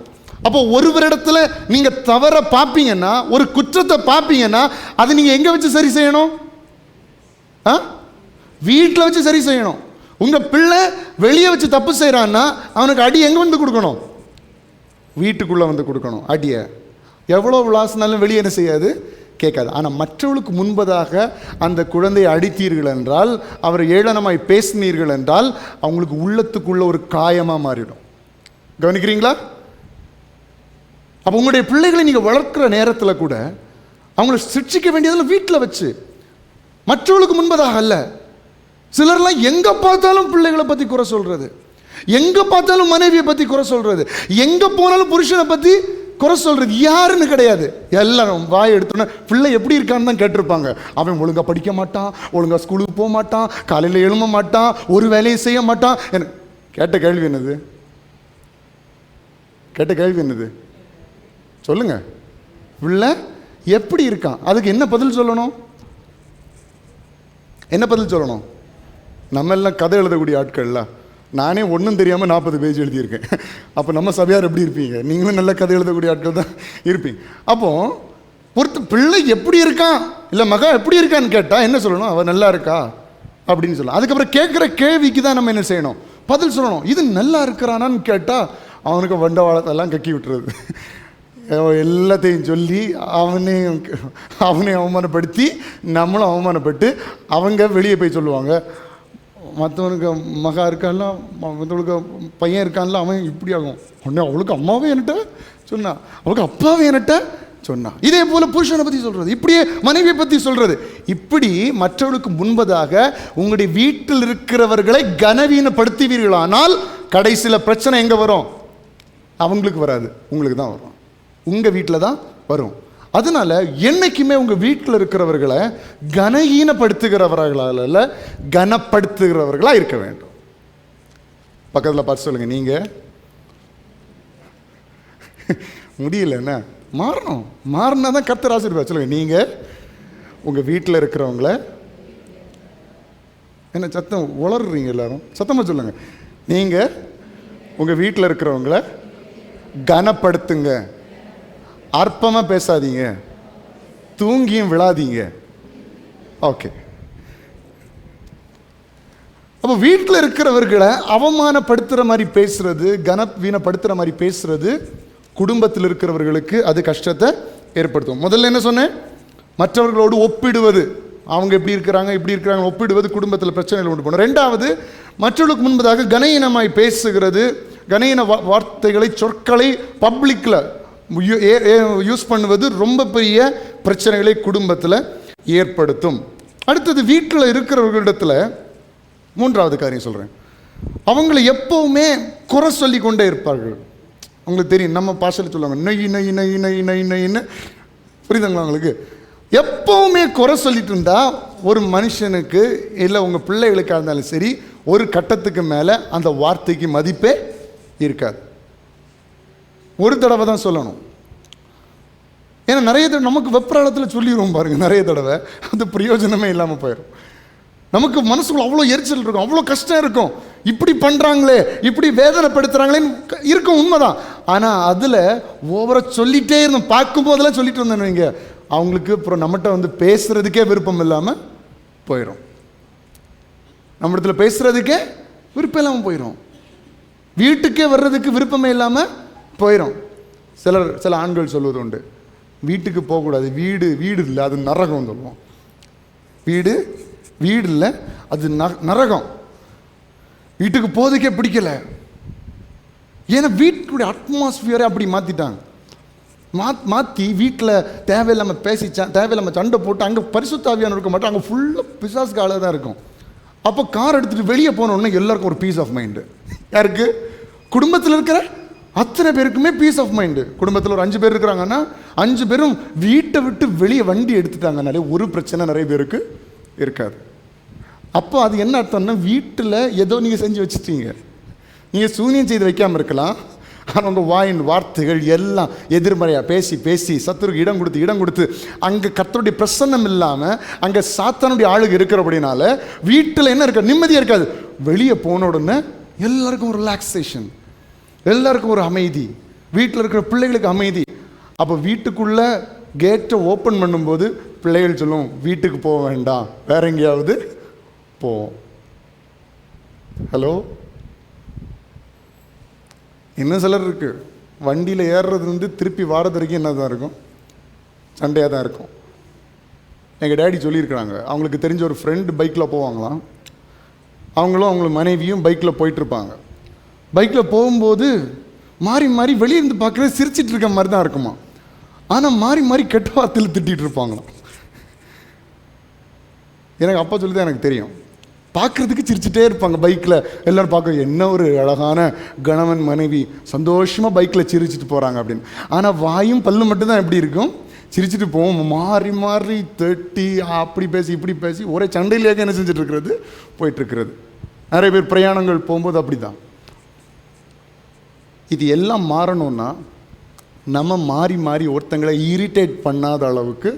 அப்போ ஒருவரிடத்துல நீங்கள் தவற பார்ப்பீங்கன்னா, ஒரு குற்றத்தை பார்ப்பீங்கன்னா, அதை நீங்கள் எங்கே வச்சு சரி செய்யணும்? வீட்டில் வச்சு சரி செய்யணும். உங்கள் பிள்ளை வெளியே வச்சு தப்பு செய்கிறான்னா அவனுக்கு அடி எங்கே வந்து கொடுக்கணும்? வீட்டுக்குள்ளே வந்து கொடுக்கணும் அடியை. எவ்வளோ விளாசினாலும் வெளியே என்ன செய்யாது? கேட்காது. ஆனால் மற்றவர்களுக்கு முன்பதாக அந்த குழந்தையை அடித்தீர்கள் என்றால், அவர் ஏளனமாய் பேசினீர்கள் என்றால், அவங்களுக்கு உள்ளத்துக்குள்ள ஒரு காயமாக மாறிடும். கவனிக்கிறீங்களா? அப்போ உங்களுடைய பிள்ளைகளை நீங்கள் வளர்க்குற நேரத்தில் கூட அவங்களை சிக்ஷிக்க வேண்டியதில் வீட்டில் வச்சு, மற்றவர்களுக்கு முன்பதாக அல்ல. சிலர்லாம் எங்கே பார்த்தாலும் பிள்ளைகளை பற்றி குறை சொல்கிறது, எங்கே பார்த்தாலும் மனைவியை பற்றி குறை சொல்கிறது, எங்கே போனாலும் புருஷனை பற்றி குறை சொல்கிறது. யாருன்னு கிடையாது, எல்லாரும் வாய் எடுத்தோன்னே பிள்ளை எப்படி இருக்கான்னு தான் கேட்டிருப்பாங்க. அவன் ஒழுங்காக படிக்க மாட்டான், ஒழுங்காக ஸ்கூலுக்கு போக மாட்டான், காலையில் எழும்ப மாட்டான், ஒரு வேலையை செய்ய மாட்டான். கேட்ட கேள்வி என்னது? கேட்ட கேள்வி என்னது? சொல்லுங்க. பிள்ளை எப்படி இருக்கான், அதுக்கு என்ன பதில் சொல்லணும்? என்ன பதில் சொல்லணும்? நம்ம எல்லாம் கதை எழுதக்கூடிய ஆட்கள்ல, நானே ஒன்றும் தெரியாமல் 40 பேஜ் எழுதியிருக்கேன். அப்போ நம்ம சபையார் எப்படி இருப்பீங்க? நீங்களும் நல்ல கதை எழுதக்கூடிய ஆட்கள் தான் இருப்பீங்க. அப்போது பிள்ளை எப்படி இருக்கான், இல்லை மகா எப்படி இருக்கான்னு கேட்டால் என்ன சொல்லணும்? அவன் நல்லா இருக்கா அப்படின்னு சொல்லலாம். அதுக்கப்புறம் கேட்குற கேள்விக்கு தான் நம்ம என்ன செய்யணும்? பதில் சொல்லணும். இது நல்லா இருக்கிறானான்னு கேட்டால் அவனுக்கு வண்டவாளத்தெல்லாம் கக்கி விட்டுறது, எல்லாத்தையும் சொல்லி அவனை அவமானப்படுத்தி நம்மளும் அவமானப்பட்டு அவங்க வெளியே போய் சொல்லுவாங்க, மற்றவனுக்கு மகா இருக்கான்ல, மற்றவனுக்கு பையன் இருக்கான்ல, அவன் இப்படி ஆகும். உடனே அவளுக்கு அம்மாவே என்கிட்ட சொன்னா, அவளுக்கு அப்பாவே என்கிட்ட சொன்னா. இதே போல புருஷனை பற்றி சொல்றது, இப்படியே மனைவியை பற்றி சொல்றது. இப்படி மற்றவர்களுக்கு முன்பதாக உங்களுடைய வீட்டில் இருக்கிறவர்களை கனவீனப்படுத்துவீர்களானால் கடைசியில் பிரச்சனை எங்கே வரும்? அவங்களுக்கு வராது, உங்களுக்கு தான் வரும். உங்கள் வீட்டில் தான் வரும். அதனால என்னைக்குமே உங்கள் வீட்டில் இருக்கிறவர்களை கனஹீனப்படுத்துகிறவர்களால் கனப்படுத்துகிறவர்களாக இருக்க வேண்டும். பக்கத்தில் பார்த்து சொல்லுங்கள், நீங்கள் முடியல என்ன மாறணும், மாறினா தான் கர்த்தர் ஆசீர்வாதம். சொல்லுங்கள், நீங்கள் உங்கள் வீட்டில் இருக்கிறவங்கள, என்ன சத்தம் உளறுறீங்க எல்லாரும்? சத்தமாக சொல்லுங்கள். நீங்கள் உங்கள் வீட்டில் இருக்கிறவங்கள கனப்படுத்துங்க, அற்பமாக பேசாதீங்க, தூங்கியும் விழாதீங்க. ஓகே. அப்போ வீட்டில் இருக்கிறவர்களை அவமானப்படுத்துகிற மாதிரி பேசுறது, கனவீனப்படுத்துகிற மாதிரி பேசுறது குடும்பத்தில் இருக்கிறவர்களுக்கு அது கஷ்டத்தை ஏற்படுத்தும். முதல்ல என்ன சொன்னேன்? மற்றவர்களோடு ஒப்பிடுவது, அவங்க எப்படி இருக்கிறாங்க இப்படி இருக்கிறாங்க ஒப்பிடுவது குடும்பத்தில் பிரச்சனைகள் உண்டு பண்ணும். ரெண்டாவது, மற்றவர்களுக்கு முன்பதாக கனஹீனமாய் பேசுகிறது, கனஹீன வார்த்தைகளை, சொற்களை பப்ளிக்கில் யூஸ் பண்ணுவது ரொம்ப பெரிய பிரச்சனைகளை குடும்பத்தில் ஏற்படுத்தும். அடுத்தது, வீட்டில் இருக்கிறவர்களிடத்தில் மூன்றாவது காரியம் சொல்கிறேன், அவங்களை எப்போவுமே குறை சொல்லி கொண்டே இருப்பார்கள். அவங்களுக்கு தெரியும், நம்ம பாஷையில் சொல்லுவாங்க நொய் நொய் நொய் நொய் நொய் நொய்ன்னு. புரியுதுங்களா உங்களுக்கு? எப்போவுமே குறை சொல்லிட்டு இருந்தால் ஒரு மனுஷனுக்கு, இல்லை உங்கள் பிள்ளைகளுக்காக இருந்தாலும் சரி, ஒரு கட்டத்துக்கு மேலே அந்த வார்த்தைக்கு மதிப்பே இருக்காது. ஒரு தடவை தான் சொல்லணும். ஏன்னா நிறைய தடவை நமக்கு வெப்பராளத்தில் சொல்லிடுவோம் பாருங்கள், நிறைய தடவை அது பிரயோஜனமே இல்லாமல் போயிடும். நமக்கு மனசுக்குள்ள அவ்வளோ எரிச்சல் இருக்கும், அவ்வளோ கஷ்டம் இருக்கும், இப்படி பண்ணுறாங்களே, இப்படி வேதனைப்படுத்துகிறாங்களேன்னு இருக்கும், உண்மைதான். ஆனால் அதில் ஓவராக சொல்லிகிட்டே இருந்தோம், பார்க்கும்போதெல்லாம் சொல்லிட்டு இருந்தேன்னு வைங்க, அவங்களுக்கு அப்புறம் நம்மகிட்ட பேசுகிறதுக்கே விருப்பம் இல்லாமல் போயிடும், நம்ம இடத்துல பேசுகிறதுக்கே விருப்பம் இல்லாமல் போயிடும். வீட்டுக்கே வர்றதுக்கு விருப்பமே இல்லாமல் போயிடும். சில ஆண்கள் சொல்வது உண்டு, வீட்டுக்கு போகக்கூடாது, வீடு இல்லை, அது நரகம் சொல்லுவோம். வீடு இல்லை, அது நரகம். வீட்டுக்கு போறதுக்கே பிடிக்கல. ஏன்னா வீட்டுடைய அட்மாஸ்பியரை அப்படி மாற்றிட்டாங்க. மாற்றி வீட்டில் தேவையில்லாமல் தேவையில்லாமல் சண்டை போட்டு அங்கே பரிசுத்தாவியான இருக்க மாட்டோம், அங்கே ஃபுல்லாக பிசாசுக்கு ஆளாக தான் இருக்கும். அப்போ கார் எடுத்துகிட்டு வெளியே போனோடனே எல்லாருக்கும் ஒரு பீஸ் ஆஃப் மைண்டு. யாருக்கு? குடும்பத்தில் இருக்கிற அத்தனை பேருக்குமே பீஸ் ஆஃப் மைண்டு. குடும்பத்தில் ஒரு 5 பேர் இருக்கிறாங்கன்னா 5 பேரும் வீட்டை விட்டு வெளியே வண்டி எடுத்துட்டாங்கனாலே ஒரு பிரச்சனை நிறைய பேருக்கு இருக்காது. அப்போ அது என்ன அர்த்தம்னா, வீட்டில் ஏதோ நீங்கள் செஞ்சு வச்சுட்டீங்க. நீங்கள் சூனியம் செய்து வைக்காமல் இருக்கலாம், ஆனால் உங்கள் வாயின் வார்த்தைகள் எல்லாம் எதிர்மறையாக பேசி சத்துருக்கு இடம் கொடுத்து அங்கே கர்த்தருடைய பிரசன்னம் இல்லாமல் அங்கே சாத்தானுடைய ஆளுக இருக்கிறபடினால வீட்டில் என்ன இருக்காது? நிம்மதியாக இருக்காது. வெளியே போன உடனே எல்லாருக்கும் ஒரு ரிலாக்ஸேஷன், எல்லாருக்கும் ஒரு அமைதி, வீட்டில் இருக்கிற பிள்ளைகளுக்கு அமைதி. அப்போ வீட்டுக்குள்ளே கேட்டை ஓப்பன் பண்ணும்போது பிள்ளைகள் சொல்லும், வீட்டுக்கு போக வேண்டாம், வேற எங்கேயாவது போவோம். ஹலோ, இன்னும் சிலர் இருக்கு, வண்டியில் ஏறுறது திருப்பி வாரது வரைக்கும் என்ன தான் இருக்கும்? சண்டையாக தான் இருக்கும். எங்கள் டேடி சொல்லியிருக்கிறாங்க, அவங்களுக்கு தெரிஞ்ச ஒரு ஃப்ரெண்டு பைக்கில் போவாங்களாம். அவங்களும் அவங்க மனைவியும் பைக்கில் போயிட்டுருப்பாங்க. பைக்கில் போகும்போது மாறி வெளியிருந்து பார்க்குறது சிரிச்சிட்டு இருக்க மாதிரி தான் இருக்குமா, ஆனால் மாறி கெட்ட வார்த்தையில் திட்டிகிட்டு இருப்பாங்களாம். எனக்கு அப்பா சொல்லி தான் எனக்கு தெரியும். பார்க்குறதுக்கு சிரிச்சுட்டே இருப்பாங்க பைக்கில். எல்லோரும் பார்க்க என்ன ஒரு அழகான கணவன் மனைவி சந்தோஷமாக பைக்கில் சிரிச்சிட்டு போகிறாங்க அப்படின்னு. ஆனால் வாயும் பல்லு மட்டும்தான் எப்படி இருக்கும்? சிரிச்சுட்டு போவோம். மாறி தட்டி அப்படி பேசி இப்படி பேசி ஒரே சண்டையிலேயே என்ன செஞ்சுட்டு இருக்கிறது? போயிட்டுருக்கிறது. நிறைய பேர் பிரயாணங்கள் போகும்போது அப்படி தான். இது எல்லாம் மாறணும்னா நம்ம மாறி ஒருத்தங்களை இரிட்டேட் பண்ணாத அளவுக்கு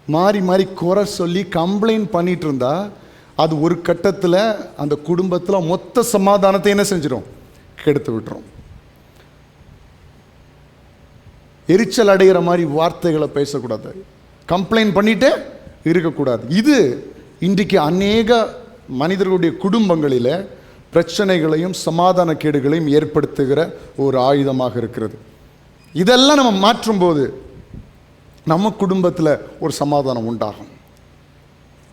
மாறி குறை சொல்லி கம்ப்ளைண்ட் பண்ணிட்டு இருந்தா அது ஒரு கட்டத்தில் அந்த குடும்பத்தில் மொத்த சமாதானத்தை என்ன செஞ்சிடும்? கெடுத்து விட்டுரும். எரிச்சல் அடைகிற மாதிரி வார்த்தைகளை பேசக்கூடாது, கம்ப்ளைண்ட் பண்ணிட்டே இருக்கக்கூடாது. இது இன்றைக்கு அநேக மனிதர்களுடைய குடும்பங்களில் பிரச்சனைகளையும் சமாதான கேடுகளையும் ஏற்படுத்துகிற ஒரு ஆயுதமாக இருக்கிறது. இதெல்லாம் நம்ம மாற்றும்போது நம்ம குடும்பத்தில் ஒரு சமாதானம் உண்டாகும்.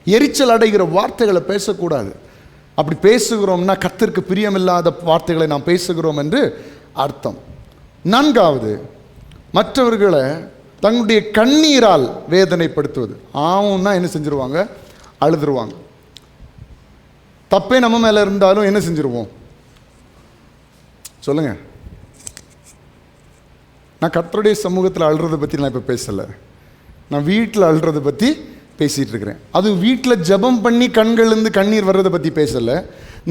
எரிச்சல் அடைகிற வார்த்தைகளை பேசக்கூடாது. அப்படி பேசுகிறோம்னா கர்த்தருக்கு பிரியமில்லாத வார்த்தைகளை நாம் பேசுகிறோம் என்று அர்த்தம். 4வது, மற்றவர்களை தங்களுடைய கண்ணீரால் வேதனைப்படுத்துவது. ஆவுன்னா என்ன செஞ்சிருவாங்க? அழுதுருவாங்க. தப்பே நம்ம மேலே இருந்தாலும் என்ன செஞ்சிருவோம்? சொல்லுங்க. நான் கர்த்தருடைய சமூகத்தில் அழுறதை பற்றி நான் இப்போ பேசலை, நான் வீட்டில் அழுறதை பற்றி பேசிகிட்டு இருக்கிறேன். அது வீட்டில் ஜெபம் பண்ணி கண்கள்லேருந்து கண்ணீர் வர்றதை பற்றி பேசலை.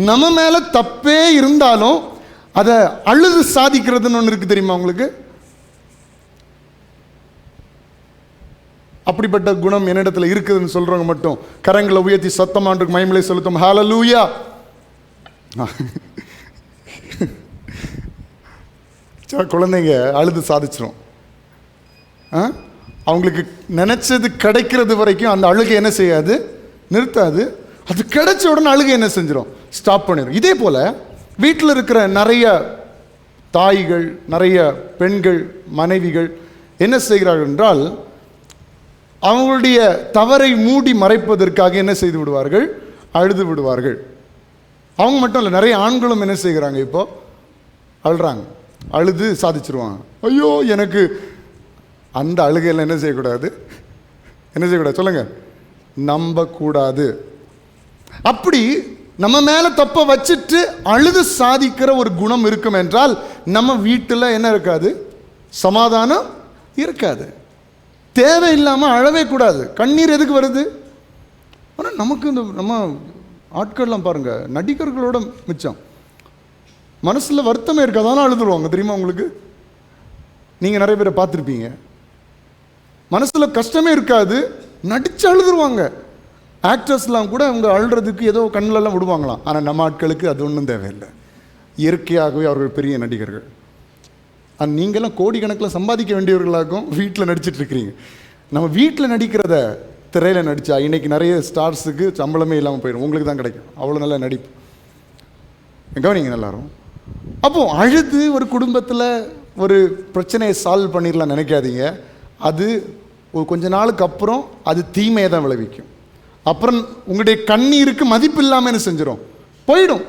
நம்ம மேலே தப்பே இருந்தாலும் அதை அழுது சாதிக்கிறதுன்னு ஒன்று இருக்குது, தெரியுமா உங்களுக்கு? அப்படிப்பட்ட குணம் என்னிடத்தில் இருக்குதுன்னு சொல்கிறவங்க மட்டும் கரங்களை உயர்த்தி சத்தமான்றுக்கு மகிமை செலுத்தும். ஹல்லேலூயா. குழந்தைங்க அழுது சாதிச்சிரும். அவங்களுக்கு நினைச்சது கிடைக்கிறது வரைக்கும் அந்த அழுகை என்ன செய்யாது? நிறுத்தாது. அது கிடைச்ச உடனே அழுகை என்ன செஞ்சிடும்? ஸ்டாப் பண்ணிடும். இதே போல வீட்டில் இருக்கிற நிறைய தாய்கள், நிறைய பெண்கள், மனைவிகள் என்ன செய்கிறார்கள் என்றால், அவங்களுடைய தவறை மூடி மறைப்பதற்காக என்ன செய்து விடுவார்கள்? அழுது விடுவார்கள். அவங்க மட்டும் இல்லை, நிறைய ஆண்களும் என்ன செய்கிறாங்க? இப்போ அழுறாங்க, அழுது சாதிச்சிருவாங்க. ஐயோ, எனக்கு அந்த அழுகையில் என்ன செய்யக்கூடாது? என்ன செய்யக்கூடாது? சொல்லுங்க. நம்பக்கூடாது. அப்படி நம்ம மேலே தப்பை வச்சுட்டு அழுது சாதிக்கிற ஒரு குணம் இருக்கும் என்றால் நம்ம வீட்டில் என்ன இருக்காது? சமாதானம் இருக்காது. தேவையில்லாமல் அழவே கூடாது. கண்ணீர் எதுக்கு வருது? ஆனால் நமக்கு இந்த நம்ம ஆட்கள்லாம் பாருங்கள், நடிகர்களோட மிச்சம் மனசில் வருத்தமே இருக்காதாலும் அழுதுருவாங்க, தெரியுமா உங்களுக்கு? நீங்கள் நிறைய பேரை பார்த்துருப்பீங்க, மனசில் கஷ்டமே இருக்காது, நடித்து அழுதுருவாங்க. ஆக்டர்ஸ்லாம் கூட அவங்க அழுறதுக்கு ஏதோ கண்ணிலெல்லாம் விடுவாங்களாம். ஆனால் நம்ம ஆட்களுக்கு அது ஒன்றும் தேவையில்லை. இயற்கையாகவே அவர்கள் பெரிய நடிகர்கள். நீங்கள்லாம் கோடிக்கணக்கில் சம்பாதிக்க வேண்டியவர்களாகவும் வீட்டில் நடிச்சிட்ருக்கிறீங்க. நம்ம வீட்டில் நடிக்கிறத திரையில் நடித்தா இன்றைக்கி நிறைய ஸ்டார்ஸுக்கு சம்பளமே இல்லாமல் போயிடும். உங்களுக்கு தான் கிடைக்கும், அவ்வளோ நல்ல நடிப்பு. கவனிங்க எல்லாரும். அப்போ அழுது ஒரு குடும்பத்தில் ஒரு பிரச்சனையை சால்வ் பண்ணிடலாம் நினைக்காதீங்க. அது ஒரு கொஞ்ச நாளுக்கு அப்புறம் அது தீமையை தான் விளைவிக்கும். அப்புறம் உங்களுடைய கண்ணீருக்கு மதிப்பு இல்லாமல் என்ன செஞ்சிடும், போயிடும்.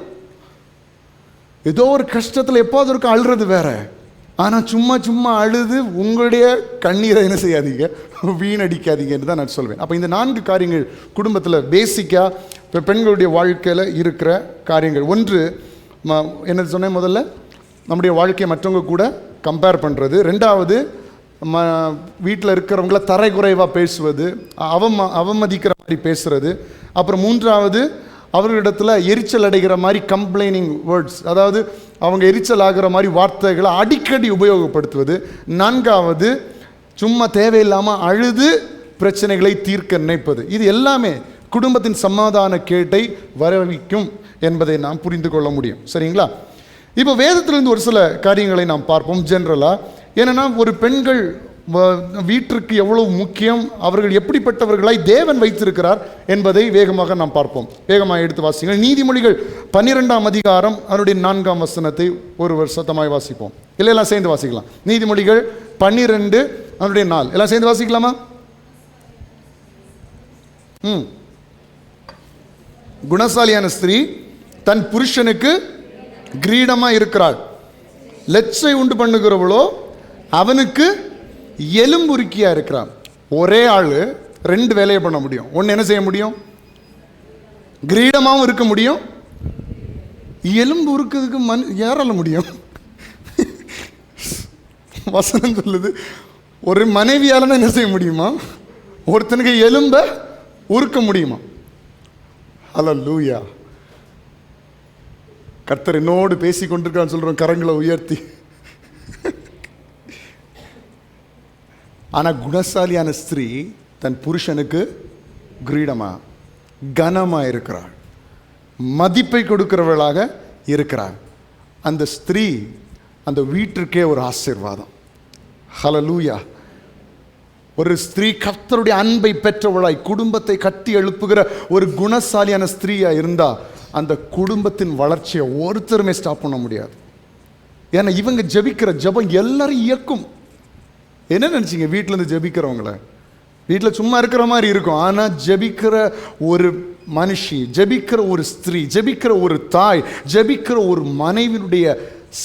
ஏதோ ஒரு கஷ்டத்தில் எப்போது இருக்கும் அழுறது வேற, ஆனால் சும்மா சும்மா அழுது உங்களுடைய கண்ணீரை என்ன செய்யாதீங்க, வீணடிக்காதீங்கன்னு தான் நான் சொல்வேன். அப்போ இந்த 4 காரியங்கள் குடும்பத்தில் பேசிக்காக இப்போ பெண்களுடைய வாழ்க்கையில் இருக்கிற காரியங்கள். ஒன்று, என்ன சொன்னேன், முதல்ல நம்முடைய வாழ்க்கையை மற்றவங்க கூட கம்பேர் பண்ணுறது. ரெண்டாவது, வீட்டில் இருக்கிறவங்கள தரைக்குறைவாக பேசுவது, அவமதிக்கிற மாதிரி பேசுறது. அப்புறம் மூன்றாவது, அவர்களிடத்தில் எரிச்சல் அடைகிற மாதிரி கம்ப்ளைனிங் வேர்ட்ஸ், அதாவது அவங்க எரிச்சல் ஆகிற மாதிரி வார்த்தைகளை அடிக்கடி உபயோகப்படுத்துவது. நான்காவது, சும்மா தேவையில்லாமல் அழுது பிரச்சனைகளை தீர்க்க நினைப்பது. இது எல்லாமே குடும்பத்தின் சமாதான கேட்டை வரவிக்கும் என்பதை நாம் புரிந்து கொள்ள முடியும். சரிங்களா? இப்போ வேதத்திலிருந்து ஒரு சில காரியங்களை நாம் பார்ப்போம் ஜென்ரலாக. ஏன்னா ஒரு பெண்கள் வீட்டிற்கு எவ்வளவு முக்கியம், அவர்கள் எப்படிப்பட்டவர்களாய் தேவன் வைத்திருக்கிறார் என்பதை வேகமாக நாம் பார்ப்போம். வேகமாக எடுத்து வாசிங்கள். நீதிமொழிகள் 12ஆம் அதிகாரம் அதனுடைய 4ஆம் வசனத்தை ஒருவர் சத்தமாய் வாசிப்போம். இல்லை, எல்லாம் சேர்ந்து வாசிக்கலாம். நீதிமொழிகள் 12 அதனுடைய 4 எல்லாம் சேர்ந்து வாசிக்கலாமா? குணசாலியான ஸ்திரீ தன் புருஷனுக்கு கிரீடமாக இருக்கிறாள், லட்சை உண்டு பண்ணுகிறவளோ அவனுக்கு எலும்புருக்கியா இருக்கிறான். ஒரே ஆள் 2 வேலையை பண்ண முடியும். ஒன்று என்ன செய்ய முடியும், கிரீடமாகவும் இருக்க முடியும், எலும்பு உருக்கிறதுக்கு யாரால முடியும்? வசனம் சொல்லுது, ஒரு மனைவியால என்ன செய்ய முடியுமா, ஒருத்தனுக்கு எலும்பை உருக்க முடியுமா? ஹல்லேலூயா. கர்த்தர் என்னோடு பேசி கொண்டிருக்கான்னு சொல்கிறோம் கரங்களை உயர்த்தி. ஆனால் குணசாலியான ஸ்திரீ தன் புருஷனுக்கு கிரீடமாக கனமாக இருக்கிறாள், மதிப்பை கொடுக்கிறவளாக இருக்கிறாள். அந்த ஸ்திரீ அந்த வீட்டிற்கே ஒரு ஆசீர்வாதம். ஹல்லேலூயா. ஒரு ஸ்திரீ கர்த்தருடைய அன்பை பெற்றவளாய் குடும்பத்தை கட்டி எழுப்புகிற ஒரு குணசாலியான ஸ்திரீயாக இருந்தால் அந்த குடும்பத்தின் வளர்ச்சியை ஒருத்தருமே ஸ்டாப் பண்ண முடியாது. ஏன்னா இவங்க ஜெபிக்கிற ஜெபம் எல்லாரும் இயக்கும். என்ன நினச்சிங்க, வீட்டிலேருந்து ஜெபிக்கிறவங்கள வீட்டில் சும்மா இருக்கிற மாதிரி இருக்கும், ஆனால் ஜெபிக்கிற ஒரு மனுஷி, ஜெபிக்கிற ஒரு ஸ்திரீ, ஜெபிக்கிற ஒரு தாய், ஜெபிக்கிற ஒரு மனைவியுடைய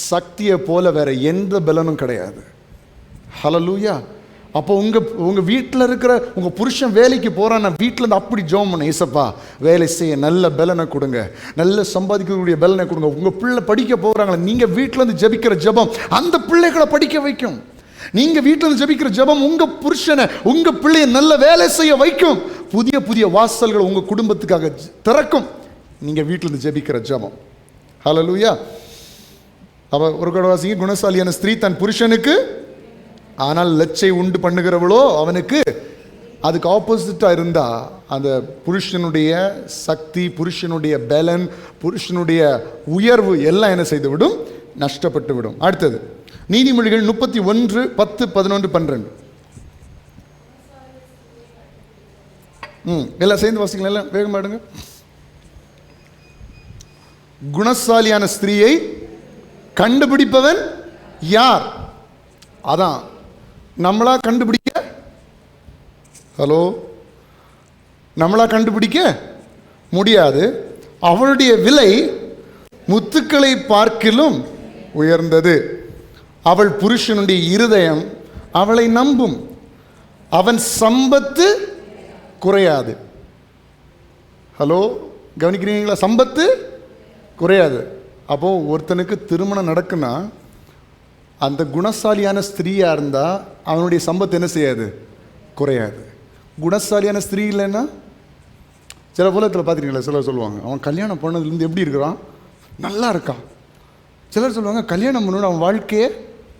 சக்தியை போல வேற எந்த பலனும் கிடையாது. ஹல்லேலூயா. அப்போ உங்கள் வீட்டில் இருக்கிற உங்கள் புருஷன் வேலைக்கு போகிறான்னா வீட்டிலேருந்து அப்படி ஜெபம் பண்ண, ஏசப்பா வேலை செய்ய நல்ல பலனை கொடுங்க, நல்ல சம்பாதிக்கக்கூடிய பலனை கொடுங்க. உங்கள் பிள்ளை படிக்க போகிறாங்களே, நீங்கள் வீட்டிலேருந்து ஜெபிக்கிற ஜெபம் அந்த பிள்ளைகளை படிக்க வைக்கும். நீங்கள் வீட்டில் ஜெபிக்கிற ஜெபம் உங்கள் புருஷனை உங்கள் பிள்ளையை நல்ல வேலை செய்ய வைக்கும். புதிய புதிய வாசல்கள் உங்கள் குடும்பத்துக்காக திறக்கும் நீங்கள் வீட்டில் ஜெபிக்கிற ஜெபம். ஹல்லேலூயா. அவ ஒரு கடவாசிங்க, குணசாலியான ஸ்திரீ தன் புருஷனுக்கு ஆனால் லட்சை உண்டு பண்ணுகிறவளோ அவனுக்கு. அதுக்கு ஆப்போசிட்டாக இருந்தால் அந்த புருஷனுடைய சக்தி, புருஷனுடைய பலன், புருஷனுடைய உயர்வு எல்லாம் என்ன செய்து விடும், நஷ்டப்பட்டு விடும். அடுத்தது நீதிமொழிகள் 31 10 11 12 எல்லாம் சேர்ந்து வாசிக்கலாம். எல்லாம் வேகமாக எடுங்க. குணசாலியான ஸ்திரீயை கண்டுபிடிப்பவன் யார்? அதான் நம்மளா கண்டுபிடிக்க, ஹலோ, நம்மளா கண்டுபிடிக்க முடியாது. அவளுடைய விலை முத்துக்களை பார்க்கிலும் உயர்ந்தது. அவள் புருஷனுடைய இருதயம் அவளை நம்பும், அவன் சம்பத்து குறையாது. ஹலோ, கவனிக்கிறீங்களா? சம்பத்து குறையாது. அப்போ ஒருத்தனுக்கு திருமணம் நடக்குன்னா அந்த குணசாலியான ஸ்திரீயாக இருந்தால் அவனுடைய சம்பத்து என்ன செய்யாது, குறையாது. குணசாலியான ஸ்திரீ இல்லைன்னா, சில உலகத்தில் பார்த்துருக்கீங்களா, சிலர் சொல்லுவாங்க அவன் கல்யாணம் பண்ணதுலேருந்து எப்படி இருக்கிறான், நல்லா இருக்கான். சிலர் சொல்லுவாங்க கல்யாணம் பண்ணணும் அவன் வாழ்க்கையே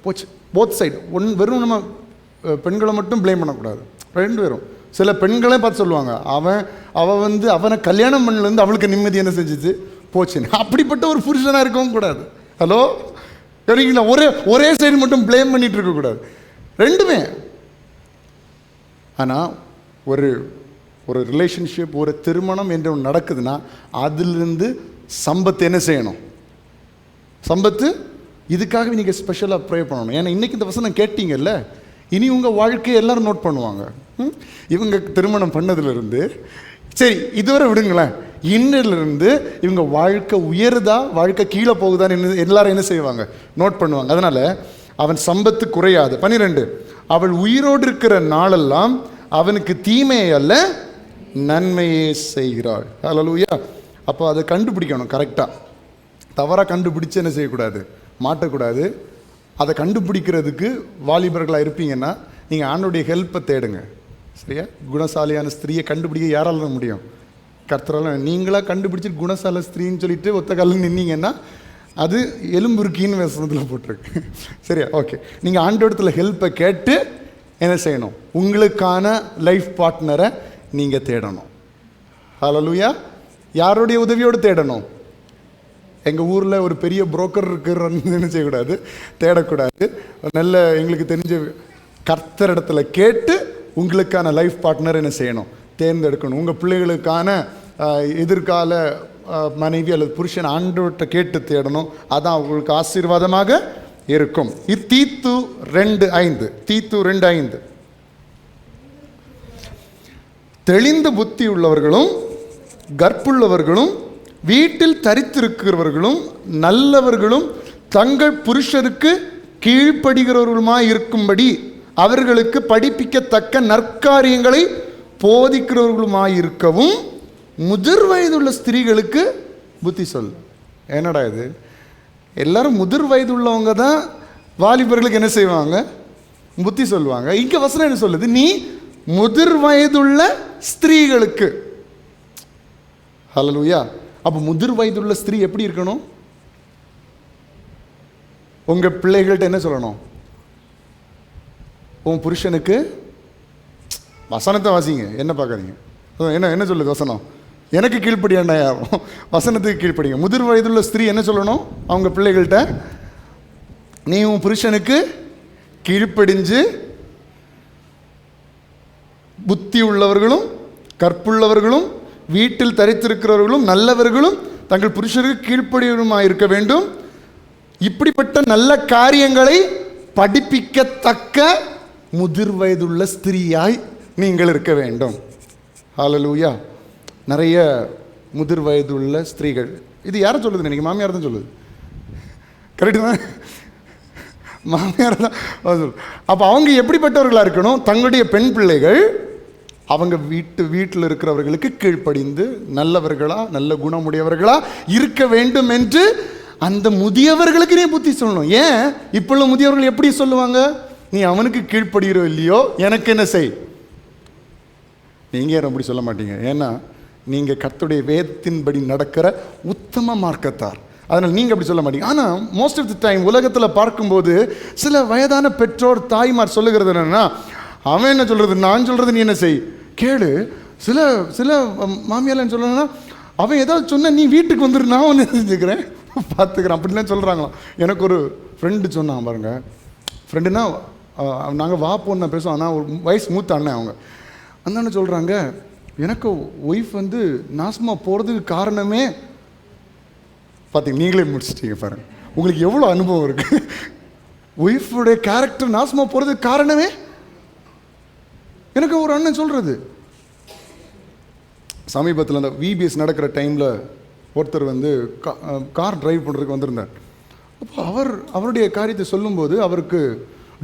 போச்சு. Both side. வெறும் நம்ம பெண்களை மட்டும் ப்ளேம் பண்ணக்கூடாது, 2 பேரும். சில பெண்களே பார்த்து சொல்லுவாங்க அவனை கல்யாணம் பண்ணலேருந்து அவளுக்கு நிம்மதி என்ன செஞ்சிச்சு, போச்சுன்னு. அப்படிப்பட்ட ஒரு புருஷனாக இருக்கவும் கூடாது. ஹலோ, சரிங்களா? ஒரே சைடு மட்டும் ப்ளேம் பண்ணிட்டு இருக்கக்கூடாது, 2மே. ஆனால் ஒரு ரிலேஷன்ஷிப், ஒரு திருமணம் என்று ஒன்று நடக்குதுன்னா அதிலிருந்து சம்பத்து என்ன செய்யணும், சம்பத்து இதுக்காகவே நீங்கள் ஸ்பெஷலாக ப்ரே பண்ணணும். ஏன்னா இன்றைக்கி இந்த வசனம் கேட்டீங்கல்ல, இனி உங்கள் வாழ்க்கையை எல்லோரும் நோட் பண்ணுவாங்க. இவங்க திருமணம் பண்ணதுலேருந்து சரி இதுவரை விடுங்களேன், இன்னிலிருந்து இவங்க வாழ்க்கை உயருதா வாழ்க்கை கீழே போகுதான்னு எல்லாரும் என்ன செய்வாங்க, நோட் பண்ணுவாங்க. அதனால் அவன் சம்பத்து குறையாது. 12, அவள் உயிரோடு இருக்கிற நாளெல்லாம் அவனுக்கு தீமையை அல்ல நன்மையே செய்கிறாள். ஹல்லேலூயா. அப்போ அதை கண்டுபிடிக்கணும் கரெக்டாக. தவறாக கண்டுபிடிச்சு என்ன செய்யக்கூடாது, மாட்டக்கூடாது. அதை கண்டுபிடிக்கிறதுக்கு வாலிபர்களாக இருப்பீங்கன்னா நீங்கள் ஆண்டோடைய ஹெல்ப்பை தேடுங்க. சரியா? குணசாலியான ஸ்திரீயை கண்டுபிடிக்க யாரால முடியும்? கர்த்தரால. நீங்களாக கண்டுபிடிச்சிட்டு குணசால ஸ்திரீன்னு சொல்லிட்டு ஒத்த காலில் நின்னீங்கன்னா அது எலும்புருக்கின்னு வசனத்தில் போட்டிருக்கு. சரியா? ஓகே. நீங்கள் ஆண்டோடத்தில் ஹெல்ப்பை கேட்டு என்ன செய்யணும், உங்களுக்கான லைஃப் பார்ட்னரை நீங்கள் தேடணும். ஹல்லேலூயா. யாருடைய உதவியோடு தேடணும்? எங்கள் ஊரில் ஒரு பெரிய புரோக்கர் இருக்கிறன்னு என்ன செய்யக்கூடாது, தேடக்கூடாது. நல்ல எங்களுக்கு தெரிஞ்ச கர்த்தர் இடத்துல கேட்டு உங்களுக்கான லைஃப் பார்ட்னர் என்ன செய்யணும், தேர்ந்தெடுக்கணும். உங்கள் பிள்ளைகளுக்கான எதிர்கால மனைவி அல்லது புருஷன் ஆண்டவர்கிட்ட கேட்டு தேடணும். அதான் உங்களுக்கு ஆசீர்வாதமாக இருக்கும். இது தீத்து 2:5. தீத்து 2:5. தெளிந்த புத்தி உள்ளவர்களும் கற்புள்ளவர்களும் வீட்டில் தரித்திருக்கிறவர்களும் நல்லவர்களும் தங்கள் புருஷருக்கு கீழ்ப்படுகிறவர்களுமாய் இருக்கும்படி அவர்களுக்கு படிப்பிக்கத்தக்க நற்காரியங்களை போதிக்கிறவர்களுமாயிருக்கவும் முதிர் வயதுள்ள ஸ்திரீகளுக்கு புத்தி சொல். என்னடா இது, எல்லாரும் முதிர் வயது உள்ளவங்க தான் வாலிபர்களுக்கு என்ன செய்வாங்க, புத்தி சொல்லுவாங்க. இங்கே வசனம் என்ன சொல்லுது, நீ முதிர் வயதுள்ள ஸ்திரீகளுக்கு. ஹல்லேலூயா. அப்போ முதிர் வயதுள்ள ஸ்திரீ எப்படி இருக்கணும்? உங்கள் பிள்ளைகள்கிட்ட என்ன சொல்லணும், உன் புருஷனுக்கு வசனத்தை வாசிங்க, என்ன பார்க்காதீங்க. என்ன என்ன சொல்லுது வசனம், எனக்கு கீழ்ப்படியாண்டா யாரும், வசனத்துக்கு கீழ்ப்படிங்க. முதிர் வயதுள்ள ஸ்திரீ என்ன சொல்லணும் அவங்க பிள்ளைகள்கிட்ட, நீ உன் புருஷனுக்கு கீழ்ப்படிஞ்சு புத்தி உள்ளவர்களும் கற்புள்ளவர்களும் வீட்டில் தரித்திருக்கிறவர்களும் நல்லவர்களும் தங்கள் புருஷருக்கு கீழ்ப்படியுமாய் இருக்க வேண்டும். இப்படிப்பட்ட நல்ல காரியங்களை படிப்பிக்கத்தக்க முதிர் வயதுள்ள ஸ்திரீயாய் நீங்கள் இருக்க வேண்டும். ஹல்லேலூயா. நிறைய முதிர் வயதுள்ள ஸ்திரீகள். இது யாரும் சொல்லுது, இன்னைக்கு மாமியார் தான் சொல்லுது. கரெக்டு தான், மாமியார் தான். அப்போ அவங்க எப்படிப்பட்டவர்களாக இருக்கணும், தங்களுடைய பெண் பிள்ளைகள் அவங்க வீட்டில் இருக்கிறவர்களுக்கு கீழ்ப்படிந்து நல்லவர்களா நல்ல குணமுடையவர்களா இருக்க வேண்டும் என்று அந்த முதியவர்களுக்கு நீ புத்தி சொல்லணும். ஏன் இப்போ உள்ள முதியவர்கள் எப்படி சொல்லுவாங்க, நீ அவனுக்கு கீழ்ப்படுகிறோ இல்லையோ எனக்கு என்ன செய். நீங்கள் யாரும் அப்படி சொல்ல மாட்டீங்க, ஏன்னா நீங்கள் கர்த்தருடைய வேதத்தின்படி நடக்கிற உத்தம மார்க்கத்தார். அதனால் நீங்கள் அப்படி சொல்ல மாட்டீங்க. ஆனால் மோஸ்ட் ஆஃப் தி டைம் உலகத்தில் பார்க்கும்போது சில வயதான பெற்றோர் தாய்மார் சொல்லுகிறது என்னென்னா, அவன் என்ன சொல்கிறது, நான் சொல்கிறது நீ என்ன செய் கேளு. சில சில மாமியார்லாம் சொல்லணும்னா, அவன் ஏதாவது சொன்ன நீ வீட்டுக்கு வந்துடு, நான் ஒன்று செஞ்சுக்கிறேன் பார்த்துக்கிறேன் அப்படிலாம் சொல்கிறாங்களாம். எனக்கு ஒரு ஃப்ரெண்டு சொன்னான் பாருங்க, ஃப்ரெண்டுனா நாங்கள் வா போன்னு பேசுவோம், ஆனால் ஒரு வயசு மூத்த அண்ணன். அவங்க அந்த அண்ணன் சொல்கிறாங்க, எனக்கு ஒய்ஃப் வந்து நாசமாக போகிறதுக்கு காரணமே பார்த்தீங்க, நீங்களே முடிச்சிட்டீங்க பாருங்க, உங்களுக்கு எவ்வளோ அனுபவம் இருக்குது. ஒய்ஃபுடைய கேரக்டர் நாசமாக போகிறதுக்கு காரணமே எனக்கு ஒரு அண்ணன் சொல்கிறது. சமீபத்தில் அந்த விபிஎஸ் நடக்கிற டைமில் ஒருத்தர் வந்து கார் டிரைவ் பண்ணுறதுக்கு வந்திருந்தார். அப்போ அவருடைய காரியத்தை சொல்லும்போது அவருக்கு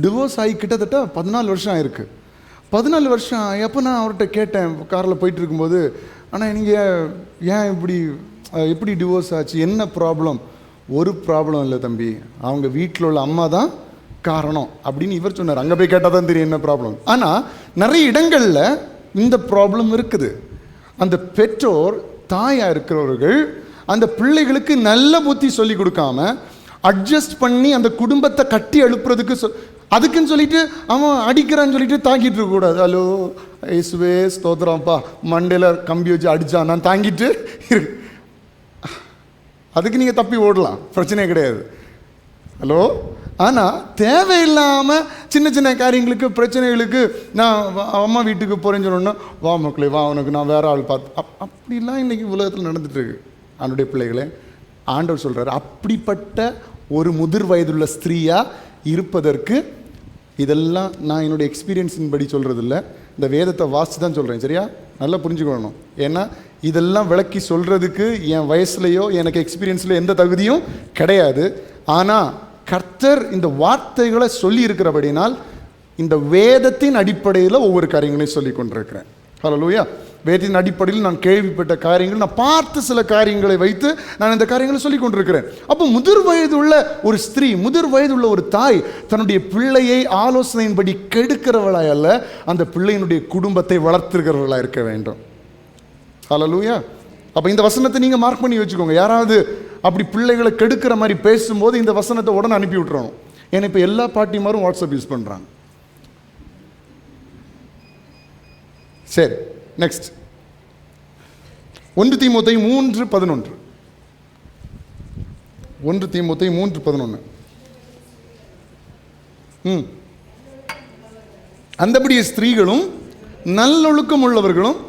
டிவோர்ஸ் ஆகி கிட்டத்தட்ட 14 வருஷம் ஆயிருக்கு. 14 வருஷம் எப்போ நான் அவர்கிட்ட கேட்டேன், காரில் போயிட்டு இருக்கும்போது, ஆனால் நீங்கள் ஏன் எப்படி டிவோர்ஸ் ஆச்சு, என்ன ப்ராப்ளம்? ஒரு ப்ராப்ளம் இல்லை தம்பி, அவங்க வீட்டில் உள்ள அம்மா தான் காரணம் அப்படின்னு இவர் சொன்னார். அங்கே போய் கேட்டால் தான் தெரியும் என்ன ப்ராப்ளம். ஆனால் நிறைய இடங்களில் இந்த ப்ராப்ளம் இருக்குது. அந்த பெற்றோர் தாயாக இருக்கிறவர்கள் அந்த பிள்ளைகளுக்கு நல்ல புத்தி சொல்லி கொடுக்காம அட்ஜஸ்ட் பண்ணி அந்த குடும்பத்தை கட்டி எழுப்புறதுக்கு அதுக்குன்னு சொல்லிட்டு அவன் அடிக்கிறான்னு சொல்லிட்டு தாங்கிட்டு இருக்கக்கூடாது. ஹலோ இயேசுவே ஸ்தோத்திரம்ப்பா, மண்டையில் கம்பி வச்சு அடித்தான் நான் தாங்கிட்டு இருக்கு, அதுக்கு நீங்கள் தப்பி ஓடலாம், பிரச்சனையே கிடையாது. ஹலோ. ஆனால் தேவையில்லாமல் சின்ன சின்ன காரியங்களுக்கு பிரச்சனைகளுக்கு நான் அம்மா வீட்டுக்கு போகிறேன்னு சொன்னோன்னா, வா மக்களே வா, உனக்கு நான் வேற ஆள் பார்த்து அப்படிலாம் இன்றைக்கி உலகத்தில் நடந்துட்டுருக்கு. ஆண்டுடைய பிள்ளைகளே, ஆண்டவர் சொல்கிறார், அப்படிப்பட்ட ஒரு முதிர் வயதுள்ள ஸ்திரீயா இருப்பதற்கு, இதெல்லாம் நான் என்னுடைய எக்ஸ்பீரியன்ஸின் படி சொல்கிறதில்ல, இந்த வேதத்தை வாசித்து தான் சொல்கிறேன். சரியா? நல்லா புரிஞ்சுக்கணும். ஏன்னா இதெல்லாம் விளக்கி சொல்கிறதுக்கு என் வயசுலையோ எனக்கு எக்ஸ்பீரியன்ஸ்லையோ எந்த தகுதியும் கிடையாது. ஆனால் கர்த்தர் இந்த வார்த்தைகளை சொல்லி இருக்கிறபடினால் இந்த வேதத்தின் அடிப்படையில் ஒவ்வொரு காரியங்களையும் சொல்லி கொண்டிருக்கிறேன். ஹல்லேலூயா. வேதத்தின் அடிப்படையில் நான் கேள்விப்பட்ட காரியங்கள், நான் பார்த்த சில காரியங்களை வைத்து நான் இந்த காரியங்களை சொல்லி கொண்டிருக்கிறேன். அப்போ முதிர் வயதுள்ள ஒரு ஸ்திரீ, முதிர் வயதுள்ள ஒரு தாய் தன்னுடைய பிள்ளையை ஆலோசனையின்படி கெடுக்கிறவளாய் அல்ல, அந்த பிள்ளையினுடைய குடும்பத்தை வளர்த்துக்கிறவளாக இருக்க வேண்டும். ஹல்லேலூயா. அப்போ இந்த வசனத்தை நீங்கள் மார்க் பண்ணி வச்சுக்கோங்க. யாராவது அப்படி பிள்ளைகளை கெடுக்கிற மாதிரி பேசும்போது இந்த வசனத்தை உடனே அனுப்பி விட்டுறணும். ஏன்னா இப்போ எல்லா பாட்டிமாரும் வாட்ஸ்அப் யூஸ் பண்ணுறாங்க. சரி, நெக்ஸ்ட் 1 தீமோத்தேயு 3:11. 1 தீமோத்தேயு 3:11. அந்தபடி ஸ்திரீகளும் நல்லொழுக்கம் உள்ளவர்களும்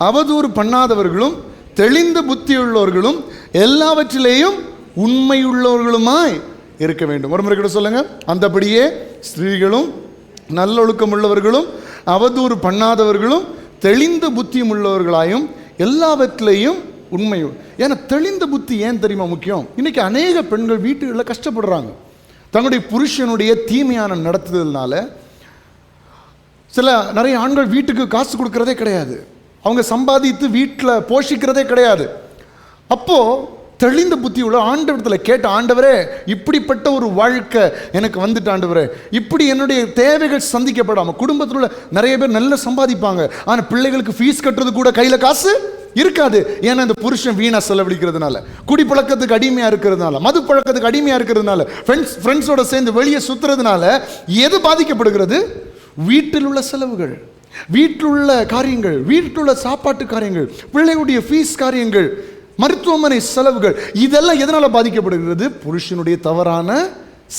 அவதூறு பண்ணாதவர்களும் தெளிந்த புத்தியுள்ளவர்களும் எல்லாவற்றிலேயும் உண்மையுள்ளவர்களுமாய் இருக்க வேண்டும். ஒரு முறை கூட சொல்லுங்க. அந்தபடியே ஸ்திரீகளும் நல்லொழுக்கம் உள்ளவர்களும் அவதூறு பண்ணாதவர்களும் தெளிந்த புத்தியும் உள்ளவர்களாயும் எல்லாவற்றிலையும் உண்மையும். ஏன்னா தெளிந்த புத்தி ஏன் தெரியுமா முக்கியம்? இன்னைக்கு அநேக பெண்கள் வீட்டுகளில் கஷ்டப்படுறாங்க. தங்களுடைய புருஷனுடைய தீமையான நடத்துதல்னால நிறைய ஆண்கள் வீட்டுக்கு காசு கொடுக்கறதே கிடையாது, அவங்க சம்பாதித்து வீட்டில் போஷிக்கிறதே கிடையாது. அப்போ தெளிந்த புத்தி உள்ள ஆண்டவரத்தில் கேட்ட, ஆண்டவரே இப்படிப்பட்ட ஒரு வாழ்க்கை எனக்கு வந்துட்டு, ஆண்டவரே இப்படி என்னுடைய தேவைகள் சந்திக்கப்படாமல், குடும்பத்தில் உள்ள நிறைய பேர் நல்லா சம்பாதிப்பாங்க, ஆனால் பிள்ளைகளுக்கு ஃபீஸ் கட்டுறது கூட கையில் காசு இருக்காது. ஏன்னா இந்த புருஷன் வீணா செலவழிக்கிறதுனால, குடிப்பழக்கத்துக்கு அடிமையாக இருக்கிறதுனால, மது பழக்கத்துக்கு அடிமையாக இருக்கிறதுனால, ஃப்ரெண்ட்ஸோட சேர்ந்து வெளியே சுற்றுறதுனால எது பாதிக்கப்படுகிறது? வீட்டில் உள்ள செலவுகள், வீட்டில் உள்ள காரியங்கள், வீட்டில் உள்ள சாப்பாட்டு காரியங்கள், பிள்ளைகளுடைய ஃபீஸ் காரியங்கள், மருத்துவமனை செலவுகள், இதெல்லாம் எதனால பாதிக்கப்படுகிறது? புருஷனுடைய தவறான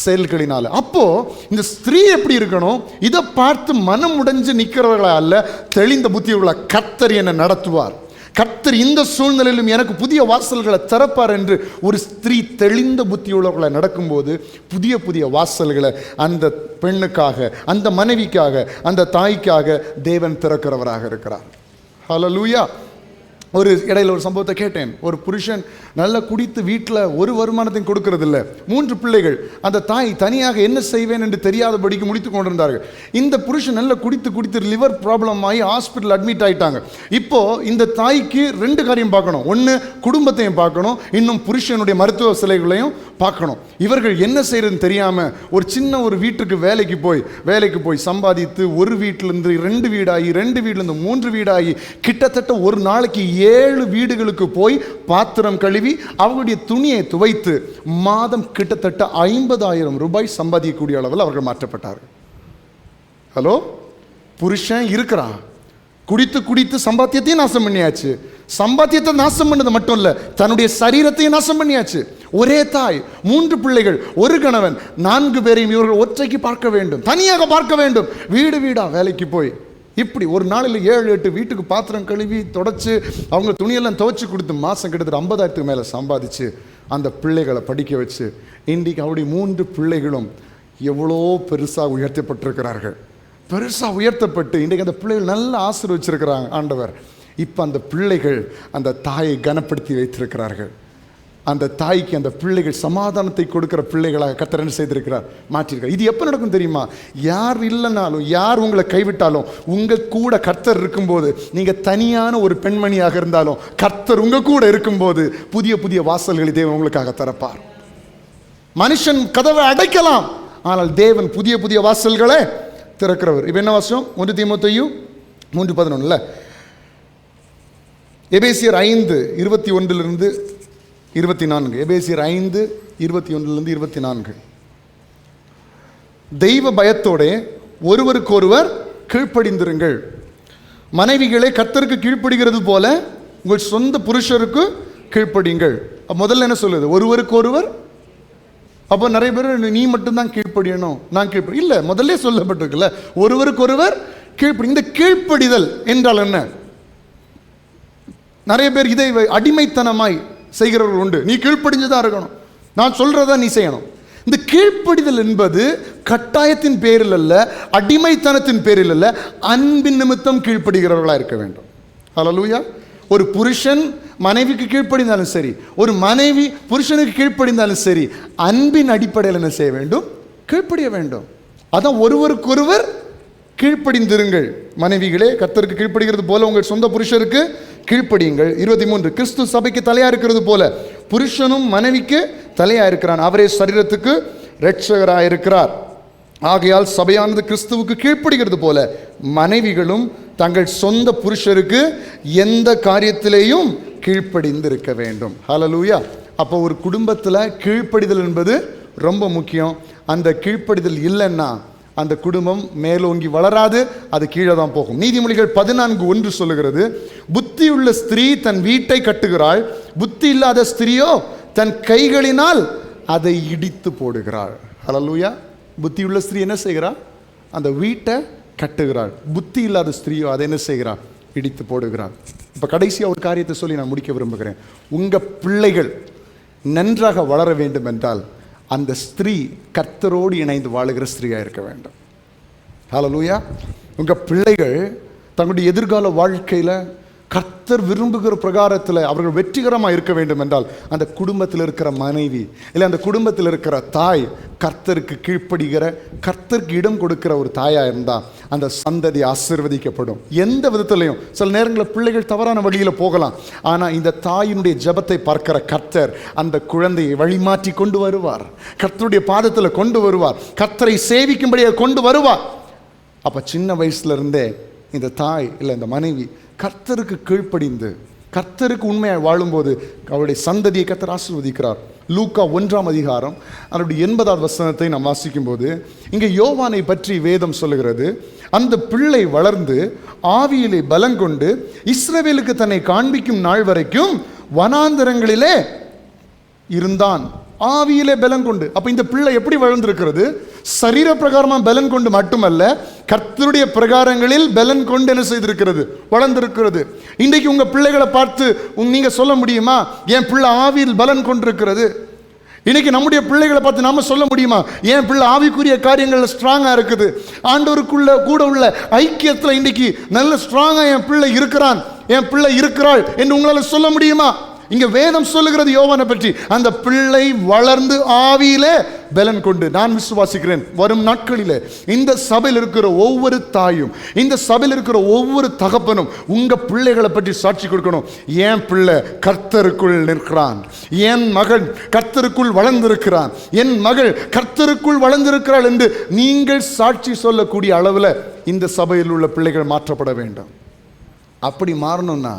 செயல்களினால. அப்போ இந்த ஸ்திரீ எப்படி இருக்கணும்? இதை பார்த்து மனம் உடைஞ்சு நிற்கிறவர்களா அல்ல, தெளிந்த புத்தியுள்ள கர்த்தர் என்னை நடத்துவார், கர்த்தர் இந்த சூழ்நிலையிலும் எனக்கு புதிய வாசல்களை திறப்பார் என்று ஒரு ஸ்திரீ தெளிந்த புத்தியுள்ளவர்களை நடக்கும்போது புதிய புதிய வாசல்களை அந்த பெண்ணுக்காக, அந்த மனைவிக்காக, அந்த தாய்க்காக தேவன் திறக்கிறவராக இருக்கிறார். ஹல்லேலூயா. இடையில ஒரு சம்பவத்தை கேட்டேன். ஒரு புருஷன் நல்லா குடித்து வீட்டில் ஒரு வருமானத்தையும் கொடுக்கறதில்ல, 3 பிள்ளைகள். அந்த தாய் தனியாக என்ன செய்வேன் என்று தெரியாதபடிக்கு முடித்து கொண்டிருந்தார்கள். இந்த புருஷன் நல்லா குடித்து லிவர் ப்ராப்ளம் ஆகி ஹாஸ்பிட்டல் அட்மிட் ஆகிட்டாங்க. இப்போ இந்த தாய்க்கு 2 காரியம் பார்க்கணும். ஒன்று குடும்பத்தையும் பார்க்கணும், இன்னும் புருஷனுடைய மருத்துவ செலவுகளையும் பார்க்கணும். இவர்கள் என்ன செய்யறதுன்னு தெரியாமல் ஒரு சின்ன ஒரு வீட்டுக்கு வேலைக்கு போய் சம்பாதித்து ஒரு வீட்டிலிருந்து 2 வீடாகி, 2 வீட்டிலிருந்து 3 வீடாகி, கிட்டத்தட்ட ஒரு நாளைக்கு 7 வீடுகளுக்கு போய் பாத்திரம் கழுவி அவர்களுடைய துணியை துவைத்து மாதம் கிட்டத்தட்ட 50,000 ரூபாய் சம்பாதிக்கக்கூடிய அளவில் அவர்கள் மாற்றப்பட்டார்கள். ஹலோ, புருஷன் இருக்கிறான், குடித்து சம்பாத்தியத்தையும் நாசம் பண்ணியாச்சு. சம்பாத்தியத்தை நாசம் பண்ணது மட்டும் இல்ல, தன்னுடைய சரீரத்தையும் நாசம் பண்ணியாச்சு. ஒரே தாய், 3 பிள்ளைகள், ஒரு கணவன், 4 பேரையும் இவர்கள் ஒற்றைக்கு பார்க்க வேண்டும், தனியாக பார்க்க வேண்டும். வீடா வேலைக்கு போய் இப்படி ஒரு நாளில் 7-8 வீட்டுக்கு பாத்திரம் கழுவி தொடச்சு அவங்க துணியெல்லாம் துவைச்சு கொடுத்து மாதம் கிட்டத்தட்ட 50,000க்கு மேலே சம்பாதிச்சு அந்த பிள்ளைகளை படிக்க வச்சு இன்றைக்கு அவருடைய 3 பிள்ளைகளும் எவ்வளோ பெருசாக உயர்த்தப்பட்டிருக்கிறார்கள். பெருசாக உயர்த்தப்பட்டு இன்றைக்கு அந்த பிள்ளைகள் நல்லா ஆசீர்வச்சிருக்கிறாங்க ஆண்டவர். இப்போ அந்த பிள்ளைகள் அந்த தாயை கனப்படுத்தி வைத்திருக்கிறார்கள். அந்த தாய்க்கு அந்த பிள்ளைகள் சமாதானத்தை கொடுக்கிற பிள்ளைகளாக கர்த்தர் என்ன செய்திருக்கிறார், மாற்றிருக்கிறார். இது எப்போ நடக்கும் தெரியுமா? யார் இல்லைனாலும், யார் உங்களை கைவிட்டாலும், உங்கள் கூட கர்த்தர் இருக்கும்போது, நீங்கள் தனியான ஒரு பெண்மணியாக இருந்தாலும் கர்த்தர் உங்கள் கூட இருக்கும்போது புதிய புதிய வாசல்களை தேவன் உங்களுக்காக திறப்பார். மனுஷன் கதவை அடைக்கலாம், ஆனால் தேவன் புதிய புதிய வாசல்களை திறக்கிறவர். இப்போ என்ன வாசம்? 1 தீமோத்தேயு 3:11. எபேசியர் 5:21 24. எபேசியர் 5:21-24. தெய்வ பயத்தோட ஒருவருக்கொருவர் கீழ்ப்படிந்திருங்கள். மனைவிகளை கர்த்தருக்கு கீழ்ப்படுகிறது போல உங்கள் சொந்த புருஷருக்கு கீழ்ப்படிங்கள். முதல்ல என்ன சொல்லுது? ஒருவருக்கொருவர். அப்போ நிறைய பேர் நீ மட்டும்தான் கீழ்ப்படியணும், நான் கீழ்ப்படி இல்லை, முதல்ல சொல்லப்பட்டிருக்குல்ல, ஒருவருக்கொருவர் கீழ்ப்படி. இந்த கீழ்ப்படிதல் என்றால் என்ன? நிறைய பேர் இதை அடிமைத்தனமாய் செய்கிறவர்கள் உண்டு. நீ கீழ்ப்படிஞ்சுதான் இருக்கணும், நான் சொல்றதா நீ செய்யணும். இந்த கீழ்ப்படிதல் என்பது கட்டாயத்தின் பேரில் அல்ல, அடிமைத்தனத்தின் பேரில் அல்ல, அன்பின் நிமித்தம் கீழ்ப்படுகிறவர்களாக இருக்க வேண்டும். ஹல்லேலூயா. ஒரு புருஷன் மனைவிக்கு கீழ்ப்படிந்தாலும் சரி, ஒரு மனைவி புருஷனுக்கு கீழ்ப்படிந்தாலும் சரி, அன்பின் அடிப்படையில் என்ன செய்ய வேண்டும்? கீழ்ப்படிய வேண்டும். அதான் ஒருவருக்கொருவர் கீழ்ப்படிந்திருங்கள். மனைவிகளே, கர்த்தருக்கு கீழ்ப்படுகிறது போல உங்கள் சொந்த புருஷருக்கு கீழ்ப்படியுங்கள். 23, கிறிஸ்து சபைக்கு தலையா இருக்கிறது போல புருஷனும் மனைவிக்கு தலையா இருக்கிறான், அவரே சரீரத்துக்கு இரட்சகராக இருக்கிறார். ஆகையால் சபையானது கிறிஸ்துவுக்கு கீழ்ப்படுகிறது போல மனைவிகளும் தங்கள் சொந்த புருஷருக்கு எந்த காரியத்திலேயும் கீழ்ப்படிந்து இருக்க வேண்டும். ஹல்லேலூயா. அப்போ ஒரு குடும்பத்தில் கீழ்ப்படிதல் என்பது ரொம்ப முக்கியம். அந்த கீழ்ப்படிதல் இல்லைன்னா அந்த குடும்பம் மேலோங்கி வளராது, அது கீழே தான் போகும். நீதிமொழிகள் 14:1 சொல்லுகிறது, புத்தியுள்ள ஸ்திரீ தன் வீட்டை கட்டுகிறாள், புத்தி இல்லாத ஸ்திரீயோ தன் கைகளினால் அதை இடித்து போடுகிறாள். ஹல்லேலூயா. புத்தியுள்ள ஸ்திரீ என்ன செய்கிறாள்? அந்த வீட்டை கட்டுகிறாள். புத்தி இல்லாத ஸ்திரீயோ அதை என்ன செய்கிறாள்? இடித்து போடுகிறாள். இப்போ கடைசியாக ஒரு காரியத்தை சொல்லி நான் முடிக்க விரும்புகிறேன். உங்கள் பிள்ளைகள் நன்றாக வளர வேண்டும் என்றால் அந்த ஸ்திரீ கர்த்தரோடு இணைந்து வாழுகிற ஸ்திரீயாக இருக்க வேண்டும். ஹல்லேலூயா. உங்கள் பிள்ளைகள் தங்களுடைய எதிர்கால வாழ்க்கையில் கர்த்தர் விரும்புகிற பிரகாரத்தில் அவர்கள் வெற்றிகரமாக இருக்க வேண்டும் என்றால் அந்த குடும்பத்தில் இருக்கிற மனைவி இல்லை அந்த குடும்பத்தில் இருக்கிற தாய் கர்த்தருக்கு கீழ்ப்படுகிற, கர்த்தருக்கு இடம் கொடுக்கிற ஒரு தாயாக இருந்தால் அந்த சந்ததி ஆசீர்வதிக்கப்படும். எந்த விதத்திலையும் சில நேரங்களில் பிள்ளைகள் தவறான வழியில் போகலாம், ஆனால் இந்த தாயினுடைய ஜெபத்தை பார்க்கிற கர்த்தர் அந்த குழந்தையை வழிமாற்றி கொண்டு வருவார், கர்த்தருடைய பாதத்தில் கொண்டு வருவார், கர்த்தரை சேவிக்கும்படியாக கொண்டு வருவார். அப்போ சின்ன வயசுலேருந்தே இந்த தாய் இல்லை இந்த மனைவி கர்த்தருக்கு கீழ்ப்படிந்து கர்த்தருக்கு உண்மையாக வாழும்போது அவருடைய சந்ததியை கர்த்தர் ஆசீர்வதிக்கிறார். லூக்கா 1 அதனுடைய 80 நாம் வாசிக்கும்போது இங்கே யோவானை பற்றி வேதம் சொல்லுகிறது, அந்த பிள்ளை வளர்ந்து ஆவியிலே பலங்கொண்டு இஸ்ரவேலுக்கு தன்னை காண்பிக்கும் நாள் வரைக்கும் வனாந்தரங்களிலே இருந்தான். ஆவியிலே பலன் கொண்டு. அப்ப இந்த பிள்ளை எப்படி வளர்ந்திருக்கிறது? சரீர பிரகாரமாக பலன் கொண்டு மட்டுமல்ல, கர்த்தருடைய பிரகாரங்களில் பலன் கொண்டு என்ன செய்திருக்கிறது? வளர்ந்திருக்கிறது. இன்றைக்கு உங்க பிள்ளைகளை பார்த்து நீங்க சொல்ல முடியுமா என் பிள்ளை ஆவியில் பலன் கொண்டிருக்கிறது? இன்னைக்கு நம்முடைய பிள்ளைகளை பார்த்து நாம சொல்ல முடியுமா என் பிள்ளை ஆவிக்குரிய காரியங்கள்ல ஸ்ட்ராங்கா இருக்குது, ஆண்டவருக்குள்ள கூட உள்ள ஐக்கியத்தில் இன்னைக்கு நல்ல ஸ்ட்ராங்கா என் பிள்ளை இருக்கிறான், என் பிள்ளை இருக்கிறாள் என்று உங்களால சொல்ல முடியுமா? இங்க வேதம் சொல்லுகிறது யோவானை பற்றி, அந்த பிள்ளை வளர்ந்து ஆவியிலே பலன் கொண்டு. நான் விசுவாசிக்கிறேன் வரும் நாட்களிலே இந்த சபையில் இருக்கிற ஒவ்வொரு தாயும், இந்த சபையில் இருக்கிற ஒவ்வொரு தகப்பனும் உங்க பிள்ளைகளை பற்றி சாட்சி கொடுக்கணும். என் பிள்ளை கர்த்தருக்குள் நிற்கிறான், என் மகன் கர்த்தருக்குள் வளர்ந்திருக்கிறான், என் மகள் கர்த்தருக்குள் வளர்ந்திருக்கிறாள் என்று நீங்கள் சாட்சி சொல்லக்கூடிய அளவில் இந்த சபையில் உள்ள பிள்ளைகள் மாற்றப்பட வேண்டும். அப்படி மாறணும்னா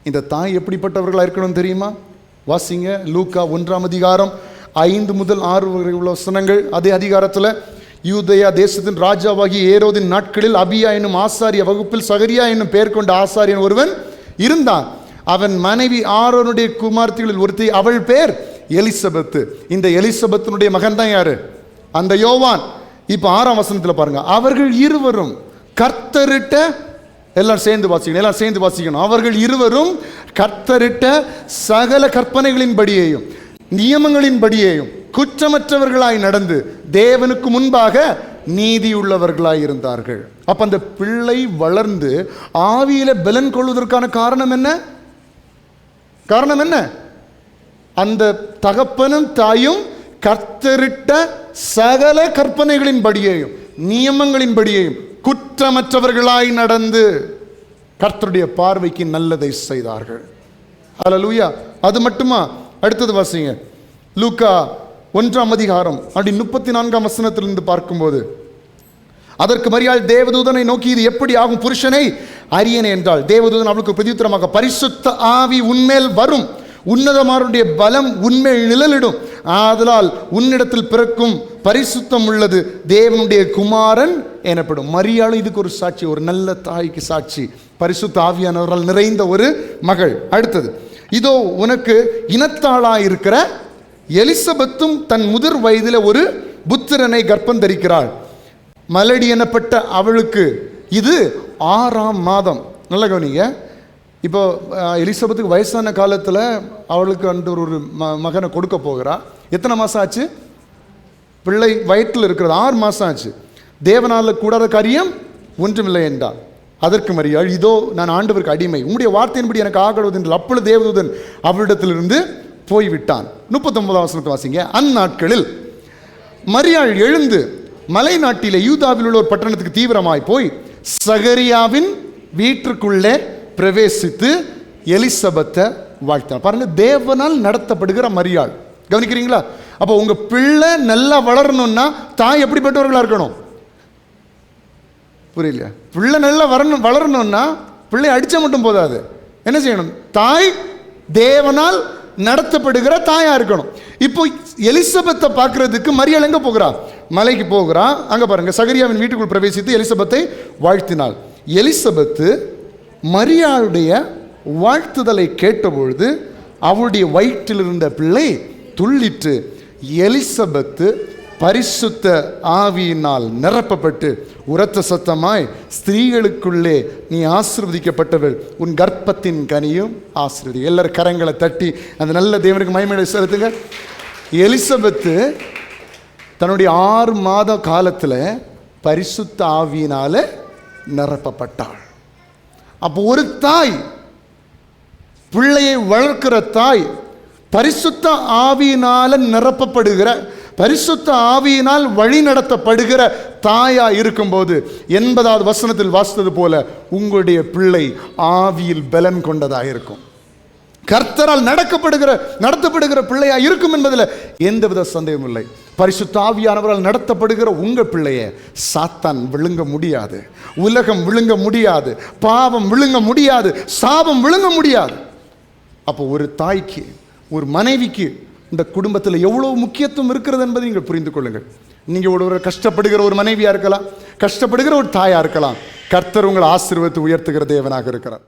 இந்த தாய் எப்படிப்பட்டவர்களாக இருக்கணும் தெரியுமா? வாசிங்க லூக்கா 1 5 முதல் 6 வரை உள்ள வசனங்கள். அதே அதிகாரத்தில், யூதேயா தேசத்தின் ராஜாவாகிய ஏரோதின் நாட்களில் அபியா என்னும் ஆசாரிய வகுப்பில் சகரியா என்னும் பெயர் கொண்ட ஆசாரியன் ஒருவன் இருந்தான். அவன் மனைவி ஆரோனுடைய குமார்த்திகளில் ஒருத்தி, அவள் பேர் எலிசபெத்து. இந்த எலிசபெத்தினுடைய மகன் தான் யாரு? அந்த யோவான். இப்போ 6ஆம் வசனத்தில் பாருங்க, அவர்கள் இருவரும் கர்த்தரிட்ட, எல்லாம் சேர்ந்து வாசிக்கணும், அவர்கள் இருவரும் கர்த்தரிட்ட சகல கற்பனைகளின்படியேயும் நியமங்களின்படியேயும் குற்றமற்றவர்களாய் நடந்து தேவனுக்கு முன்பாக நீதியுள்ளவர்களாய் இருந்தார்கள். அப்ப அந்த பிள்ளை வளர்ந்து ஆவியில பலன் கொள்வதற்கான காரணம் என்ன? அந்த தகப்பனும் தாயும் கர்த்தரிட்ட சகல கற்பனைகளின்படியேயும் நியமங்களின்படியேயும் குற்றமற்றவர்களாய் நடந்து கர்த்தருடைய பார்வைக்கு நல்லதை செய்தார்கள். ஹல்லேலூயா. அது மட்டுமா? அடுத்தது வாசிங்க, லூக்கா 1 அப்படி 34 வசனத்திலிருந்து பார்க்கும்போது, அதற்கு மரியாள் தேவதூதனை நோக்கி, இது எப்படி ஆகும் புருஷனை அறியேனே என்றாள். தேவதூதன் அவளுக்கு பிரதியுத்தரமாக, பரிசுத்த ஆவி உன்மேல் வரும், உன்னதமாருடைய பலம் உன்மேல் நிழலிடும், ஆதலால் உன்னிடத்தில் பிறக்கும் பரிசுத்தம் உள்ளது தேவனுடைய குமாரன் எனப்படும். மரியாளும் இதுக்கு ஒரு சாட்சி, ஒரு நல்ல தாய்க்கு சாட்சி, பரிசுத்த ஆவியானவரால் நிறைந்த ஒரு மகள். அடுத்தது, இதோ உனக்கு இனத்தாளாய் இருக்கிற எலிசபெத்தும் தன் முதிர் வயதில் ஒரு புத்திரனை கர்ப்பம் தரிக்கிறாள். மலடி எனப்பட்ட அவளுக்கு இது 6ஆம் மாதம். நல்ல கவனிங்க. இப்போ எலிசபெத்துக்கு வயசான காலத்தில் அவளுக்கு அந்த ஒரு மகனை கொடுக்க போகிறா. எத்தனை மாதம் ஆச்சு? பிள்ளை வயிற்றில் இருக்கிறது, 6 மாதம் ஆச்சு. தேவனால் கூடாத காரியம் ஒன்றுமில்லை என்றார். அதற்கு மரியாள், இதோ நான் ஆண்டவருக்கு அடிமை, உம்முடைய வார்த்தையின்படி எனக்கு ஆகிறது என்று. அப்பொழுது தேவதூதன் அவரிடத்திலிருந்து போய்விட்டான். 39ஆம் வசனத்தை வாசிங்க. அந்நாட்களில் மரியாள் எழுந்து மலை நாட்டிலே யூதாவில் உள்ள ஒரு பட்டணத்துக்கு தீவிரமாய் போய் சகரியாவின் வீட்டிற்குள்ளே பிரவேசித்து எலிசபெத்தை வாழ்த்தினார். பாருங்க, தேவனால் நடத்தப்படுகிற மரியாள். கவனிக்கிறீங்களா? அப்போ உங்க பிள்ளை நல்லா வளரணும்னா தாய் எப்படிப்பட்டவர்களா இருக்கணும்? புரியலையா? பிள்ளை நல்லா வளரணும்னா பிள்ளை அடிச்சா மட்டும் போதாது, என்ன செய்யணும்? தாய் தேவனால் நடத்தப்படுகிற தாயா இருக்கணும். இப்போ எலிசபெத்தை பார்க்கறதுக்கு மரியாள் எங்க போகிறா? மலைக்கு போகிறா. அங்க பாருங்க, சகரியாவின் வீட்டுக்குள் பிரவேசித்து எலிசபெத்தை வாழ்த்தினாள். எலிசபெத்து மரியாளுடைய வாழ்த்துதலை கேட்டபொழுது அவளுடைய வயிற்றில் இருந்த பிள்ளை துள்ளிற்று. எலிசபெத்து பரிசுத்த ஆவியினால் நிரப்பப்பட்டு உரத்த சத்தமாய், ஸ்திரீகளுக்குள்ளே நீ ஆசீர்வதிக்கப்பட்டவள், உன் கர்ப்பத்தின் கனியும் ஆசீர்வதி. எல்லாரும் கரங்களை தட்டி அந்த நல்ல தேவனுக்கு மகிமை செலுத்துங்க. எலிசபெத்து தன்னுடைய 6 மாத காலத்தில் பரிசுத்த ஆவியினால நிரப்பப்பட்டாள். அப்போ ஒரு தாய், பிள்ளையை வளர்க்கிற தாய், பரிசுத்த ஆவியினால நிரப்பப்படுகிற, பரிசுத்த ஆவியினால் வழி நடத்தப்படுகிற தாயா இருக்கும்போது 80வது வசனத்தில் வாசித்தது போல உங்களுடைய பிள்ளை ஆவியில் பலன் கொண்டதாக இருக்கும். கர்த்தரால் நடத்தப்படுகிற பிள்ளையா இருக்கும் என்பதில் எந்தவித சந்தேகம் இல்லை. பரிசுத்த ஆவியானவரால் நடத்தப்படுகிற உங்க பிள்ளைய சாத்தான் விழுங்க முடியாது, உலகம் விழுங்க முடியாது, பாவம் விழுங்க முடியாது, சாபம் விழுங்க முடியாது. அப்போ ஒரு தாய்க்கு, ஒரு மனைவிக்கு இந்த குடும்பத்தில் எவ்வளவு முக்கியத்துவம் இருக்கிறது என்பதை நீங்கள் புரிந்து கொள்ளுங்கள். நீங்கள் ஒரு கஷ்டப்படுகிற ஒரு மனைவியா இருக்கலாம், கஷ்டப்படுகிற ஒரு தாயா இருக்கலாம். கர்த்தர் உங்களை ஆசீர்வதித்து உயர்த்துகிற தேவனாக இருக்கிறார்.